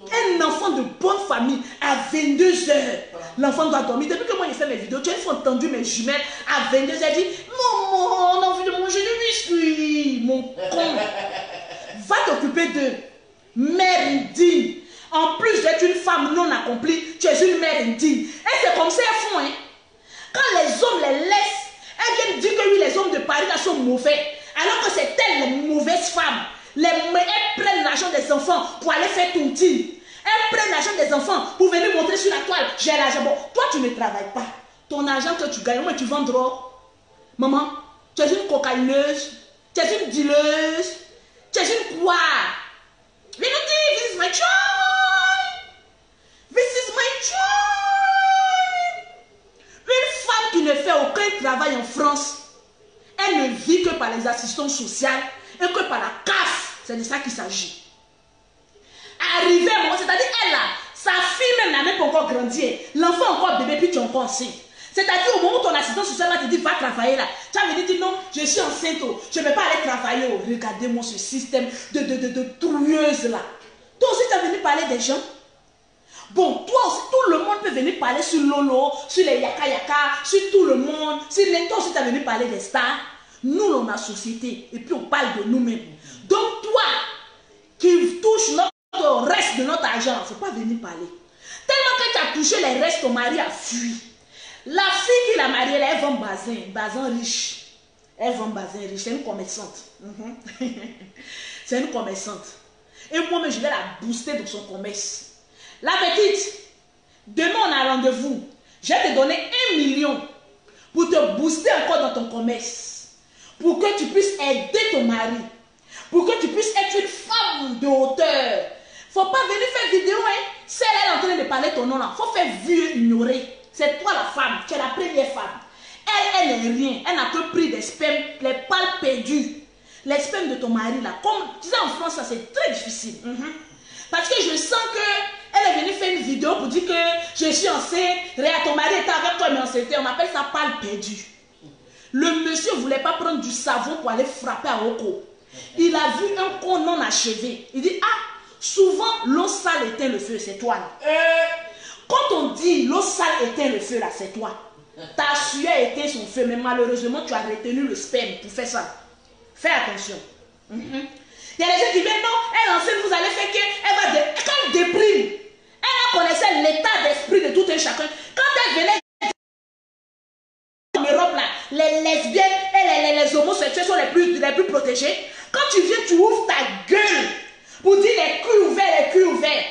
Un enfant de bonne famille à 22h, l'enfant doit dormir. Depuis que moi j'ai fait mes vidéos, tu as entendu mes jumelles à 22h dire maman, on a envie de manger du biscuit. Mon con, va t'occuper d'eux. Mère indigne. En plus d'être une femme non accomplie, tu es une mère indigne. Et c'est comme ça elles font. Hein. Quand les hommes les laissent, elles viennent dire que oui, les hommes de Paris là sont mauvais. Alors que c'est elles les mauvaises femmes. Elles prennent l'argent des enfants pour aller faire tontine. Elles prennent l'argent des enfants pour venir montrer sur la toile. J'ai l'argent. Bon, toi tu ne travailles pas. Ton argent que tu gagnes, moi tu vends drogue. Maman, tu es une cocaïneuse. Tu es une dealeuse. Tu es une quoi? Viens nous dire, this is my child. This is my child. Une femme qui ne fait aucun travail en France, elle ne vit que par les assistances sociales et que par la CAF. C'est de ça qu'il s'agit. Arrivé à un moment, c'est-à-dire elle là, sa fille même n'a même pas encore grandi. L'enfant encore bébé, puis tu es encore enceinte. C'est-à-dire au moment où ton assistant social va te dire va travailler là, tu vas venir dire non, je suis enceinte, je ne vais pas aller travailler. Oh, regardez-moi ce système de trouilleuse là. Toi aussi tu as venu parler des gens. Bon, toi aussi, tout le monde peut venir parler sur Lolo, sur les Yaka Yaka, sur tout le monde. Toi aussi tu as venu parler des stars. Nous, on a société et puis on parle de nous-mêmes. Donc toi, qui touche notre reste de notre argent, il ne faut pas venir parler. Tellement que tu as touché les restes, ton mari a fui. La fille qui l'a mariée, elle vend bazin riche. Elle vend bazin riche, c'est une commerçante. C'est une commerçante. Et moi-même, je vais la booster dans son commerce. La petite, demain on a rendez-vous. Je vais te donner 1 million pour te booster encore dans ton commerce. Pour que tu puisses aider ton mari. Pour que tu puisses être une femme de hauteur. Faut pas venir faire vidéo, hein. Si elle est en train de parler ton nom là, faut faire vieux ignorer. C'est toi la femme, tu es la première femme. Elle n'est rien. Elle n'a que pris des spermes, les pales perdues. Les spermes de ton mari là. Comme tu sais en France, ça c'est très difficile. Parce que je sens qu'elle est venue faire une vidéo pour dire que je suis enceinte. Regarde, ton mari était avec toi, mais enceinte. On appelle ça pale perdue. Le monsieur ne voulait pas prendre du savon pour aller frapper à Oko. Il a vu un corps non achevé. Il dit, ah, souvent l'eau sale éteint le feu, c'est toi là. Quand on dit l'eau sale éteint le feu là, c'est toi. Ta sueur éteint son feu, mais malheureusement tu as retenu le sperme pour faire ça. Fais attention. Il y a des gens qui viennent, non, elle enseigne, vous allez faire quand elle déprime, elle connaissait l'état d'esprit de tout un chacun. Quand elle venait en Europe là, les lesbiennes et les homosexuels sont les plus protégés. Quand tu viens, tu ouvres ta gueule pour dire les culs ouverts.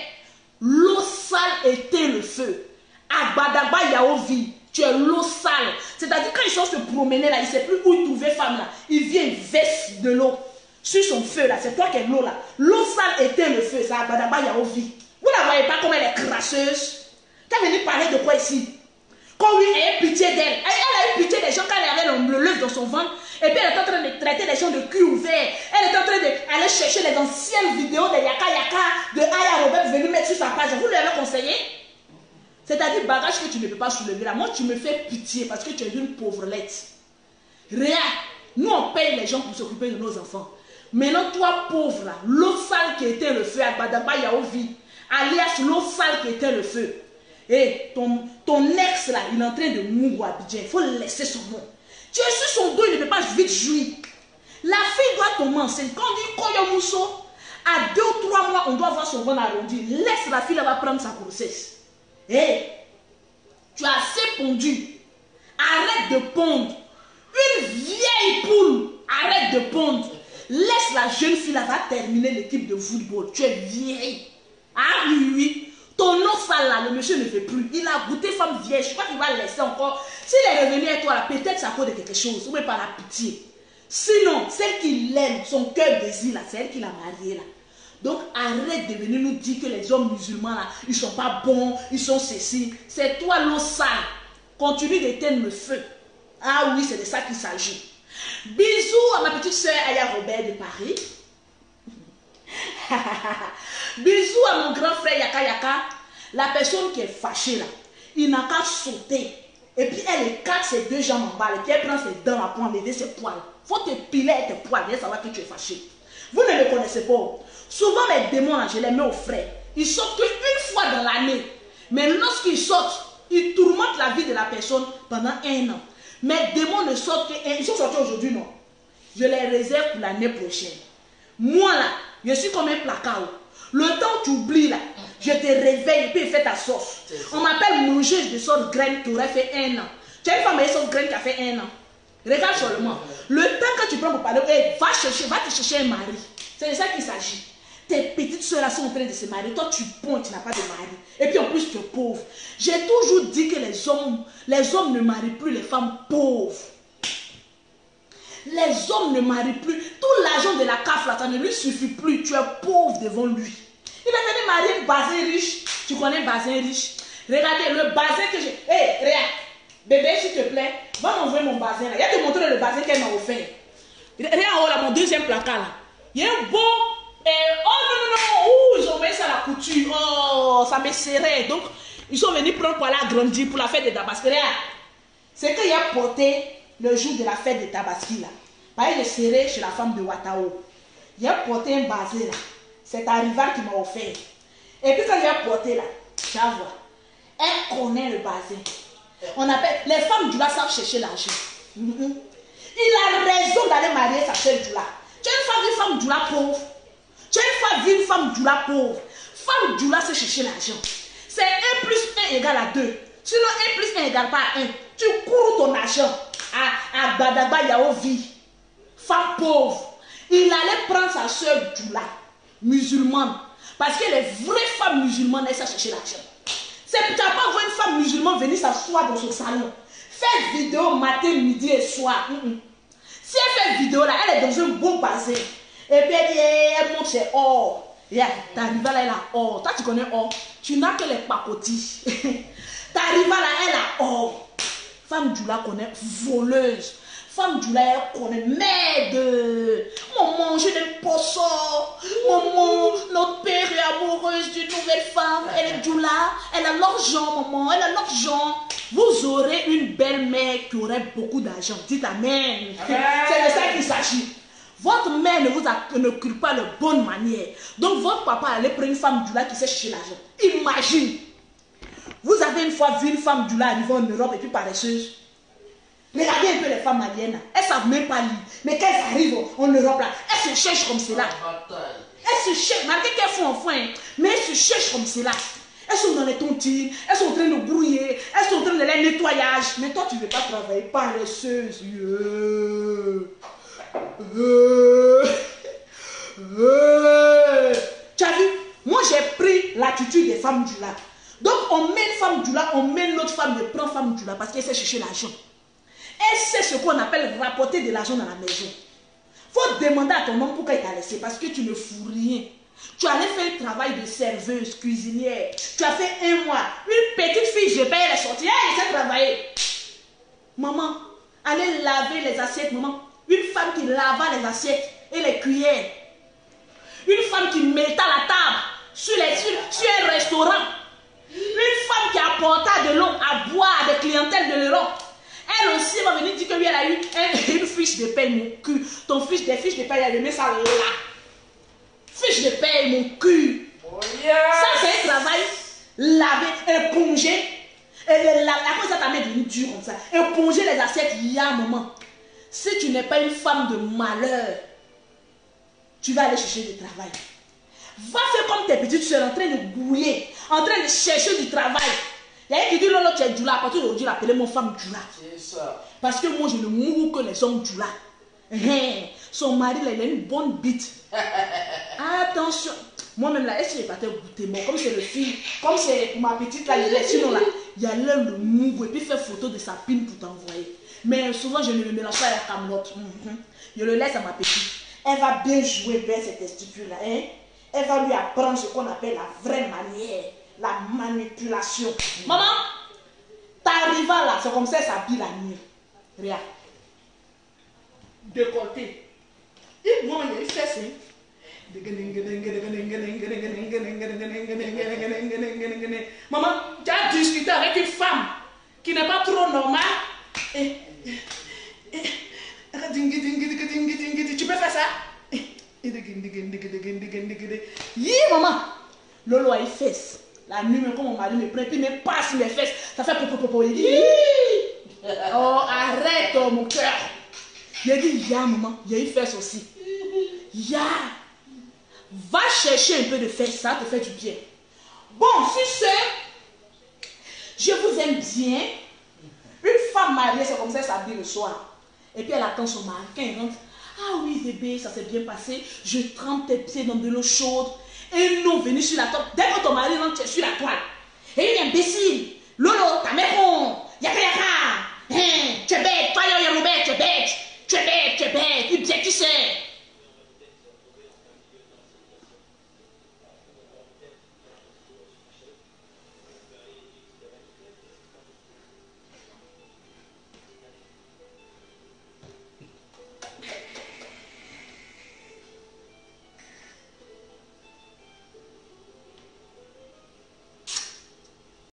L'eau sale éteint le feu. Agbadagba Yaovi, tu es l'eau sale. C'est-à-dire quand ils sont se promener là, il ne sait plus où trouver femme là. Il vient, il verse de l'eau sur son feu là. C'est toi qui es l'eau là. L'eau sale éteint le feu. C'est Agbadagba Yaovi. Vous ne la voyez pas comme elle est crasseuse. Tu as venu parler de quoi ici? Quand oui, elle a eu pitié d'elle. Elle a eu pitié des gens quand elle avait le lèvre dans son ventre. Et puis elle est en train de traiter les gens de cul ouvert. Elle est en train d'aller chercher les anciennes vidéos de Yaka Yaka, de Aya Robert venir mettre sur sa page. Vous lui avez conseillé? C'est-à-dire bagage que tu ne peux pas soulever là. Moi, tu me fais pitié parce que tu es une pauvrelette. Rien. Nous, on paye les gens pour s'occuper de nos enfants. Maintenant, toi, pauvre là, l'eau sale qui éteint le feu, à Badaba Yaovi, alias l'eau sale qui éteint le feu. Et ton ex là, il est en train de mourir à Abidjan. Il faut laisser son nom. Tu es sur son dos, il ne peut pas vite jouir. La fille doit tomber enceinte. Quand on dit Koyo Mousso, à 2 ou 3 mois, on doit avoir son ventre arrondi. Laisse la fille là-bas prendre sa grossesse. Hé, tu as assez pondu. Arrête de pondre. Une vieille poule, arrête de pondre. Laisse la jeune fille là-bas terminer l'équipe de football. Tu es vieille. Ah oui, oui. Ton eau sale là, le monsieur ne veut plus. Il a goûté femme vieille. Je crois qu'il va laisser encore. S'il est revenu avec toi là, peut-être ça cause de quelque chose. Ou même par la pitié. Sinon, celle qui l'aime, son cœur désire là, c'est elle qui l'a mariée là. Donc arrête de venir nous dire que les hommes musulmans là, ils sont pas bons, ils sont ceci. C'est toi l'eau sale. Continue d'éteindre le feu. Ah oui, c'est de ça qu'il s'agit. Bisous à ma petite soeur Aya Robert de Paris. Bisous à mon grand frère Yaka Yaka. La personne qui est fâchée là, il n'a qu'à sauter. Et puis elle écarte ses 2 jambes en bas. Et puis elle prend ses dents là pour enlever ses poils. Faut te piler avec tes poils. Viens savoir que tu es fâché. Vous ne me connaissez pas. Souvent mes démons là, je les mets au frais. Ils sortent qu'une fois dans l'année. Mais lorsqu'ils sortent, ils tourmentent la vie de la personne pendant 1 an. Mes démons ne sortent que... Ils sont sortis aujourd'hui, non? Je les réserve pour l'année prochaine. Moi là, je suis comme un placard. Le temps où tu oublies là, je te réveille et puis je fais ta sauce. On m'appelle mangeuse de sauce graine qui aurait fait 1 an. Tu as une femme avec sauce graine qui a fait 1 an. Regarde seulement. Le temps que tu prends pour parler, va te chercher un mari. C'est de ça qu'il s'agit. Tes petites soeurs là sont en train de se marier. Toi tu ponds, tu n'as pas de mari. Et puis en plus tu es pauvre. J'ai toujours dit que les hommes ne marient plus les femmes pauvres. Les hommes ne marient plus. Tout l'argent de la CAF là, ça ne lui suffit plus. Tu es pauvre devant lui. Il va venir marier une basin riche. Tu connais un basin riche? Regardez le basin que j'ai. Hé, regarde. Bébé, s'il te plaît, va m'envoyer mon basin là. Il y a te montrer le basin qu'elle m'a offert. Regarde en haut là, mon 2e placard là. Il y a un beau. Oh non. Ouh, ils ont mis ça à la couture. Oh, ça me serrait. Donc, ils sont venus prendre pour aller agrandir pour la fête de Tabaski. Regarde. C'est qu'il y a porté le jour de la fête de Tabaski là. Bah, il est serré chez la femme de Watao. Il a porté un basin là. C'est un rival qui m'a offert. Et puis quand il a porté là, tu vas voir. Elle connaît le basin. On appelle, les femmes du là savent chercher l'argent. Il a raison d'aller marier sa soeur du là. Tu as une femme du là pauvre. Tu as une femme du là pauvre. Femme du là c'est chercher l'argent. C'est 1 + 1 égale à 2. Sinon 1 + 1 égale pas à 1. Tu cours ton argent à Badaba Yaovi. Femme pauvre. Il allait prendre sa soeur du là, musulmane. Parce que les vraies femmes musulmanes, elles savent chercher l'argent. C'est tu n'as pas voir une femme musulmane venir s'asseoir dans son salon. Faire vidéo matin, midi et soir. Si elle fait vidéo là, elle est dans un bon bassin. Et puis elle montre ses or. Ta rival là, elle a or. Toi tu connais or. Tu n'as que les pacotis. Ta rival là, elle a or. Femme du là connaît voleuse. Femme du là, elle connaît merde. Maman, je n'aime pas ça. Maman, notre père est amoureuse d'une nouvelle femme. Elle est du là. Elle a l'argent, maman. Elle a l'argent. Vous aurez une belle-mère qui aurait beaucoup d'argent. Dites amen. C'est de ça qu'il s'agit. Votre mère ne cure pas de bonne manière. Donc votre papa allait prendre une femme du là qui sait chercher l'argent. Imagine. Vous avez une fois vu une femme du là arriver en Europe et puis paresseuse. Regardez un peu les femmes maliennes. Elles ne savent même pas lire. Mais quand elles arrivent en Europe là, elles se cherchent comme cela. Elles se cherchent. Malgré qu'elles font enfant, mais elles se cherchent comme cela. Elles sont dans les tontines, elles sont en train de brouiller, elles sont en train de les nettoyage. Mais toi, tu ne veux pas travailler paresseuse. Tu as vu? Moi, j'ai pris l'attitude des femmes du lac. Donc, on met une femme du lac, on met une autre femme de prendre femme du lac parce qu'elle sait chercher l'argent. Elle sait ce qu'on appelle rapporter de l'argent dans la maison. Il faut demander à ton homme pourquoi il t'a laissé parce que tu ne fous rien. Tu allais faire un travail de serveuse, cuisinière. Tu as fait 1 mois. Une petite fille, je paye les sorties. Elle sait travailler. Maman, allez laver les assiettes, maman. Une femme qui lava les assiettes et les cuillères. Une femme qui mettait la table sur un restaurant. Une femme qui apporta de l'eau à boire à des clientèles de l'Europe. Elle aussi va venir dire que lui, elle a eu une fiche de paie, mon cul. Ton fiche des fiches de paie, elle a mis ça là. Fiche de paie, mon cul. Oh yeah. Ça, c'est un travail. Laver, éponger. À cause de ta main devenue dure comme ça. Éponger les assiettes, il y a un moment. Si tu n'es pas une femme de malheur, tu vas aller chercher du travail. Va faire comme tes petites soeurs en train de gouiller, en train de chercher du travail. Il y a un qui dit non, tu es du là. À partir d'aujourd'hui, l'appeler mon femme du là. C'est ça. Parce que moi, je ne mourrai que les hommes du là. Son mari, là, il a une bonne bite. Attention. Moi-même, là, est-ce que j'ai pas été goûter moi? Comme c'est le film, comme c'est ma petite là, sinon là, il y a l'un le mou et puis faire photo de sa pine pour t'envoyer. Mais souvent, je ne le mélange pas à la camelote. Je le laisse à ma petite. Elle va bien jouer vers ces testicules-là. Hein? Elle va lui apprendre ce qu'on appelle la vraie manière, la manipulation. Maman, t'arrives là, c'est comme ça, ça s'habille la nuit. Regarde. Décolleté. Et moi, il y a une fesse. Maman, tu as discuté avec une femme qui n'est pas trop normale. Tu peux faire ça? Maman. Lolo a une fesse. La nuit, quand mon mari me prend, puis me passe mes fesses. Ça fait popo. Il dit, oh, arrête, oh, mon cœur. Il dit, ya, maman, il y a une fesse aussi. Ya. Va chercher un peu de fesses, ça te fait du bien. Bon, si c'est, je vous aime bien. Une femme mariée, c'est comme ça, elle s'habille le soir. Et puis elle attend son mari. Quand il rentre, ah oui bébé, ça s'est bien passé. Je trempe tes pieds dans de l'eau chaude. Et nous venons sur la table. Dès que ton mari rentre, tu es sur la toile. Et il est imbécile. Lolo, ta mère con. Yaka. Tu es bête. Toi, tu es bête. Tu es bête. Il bien, tu sais.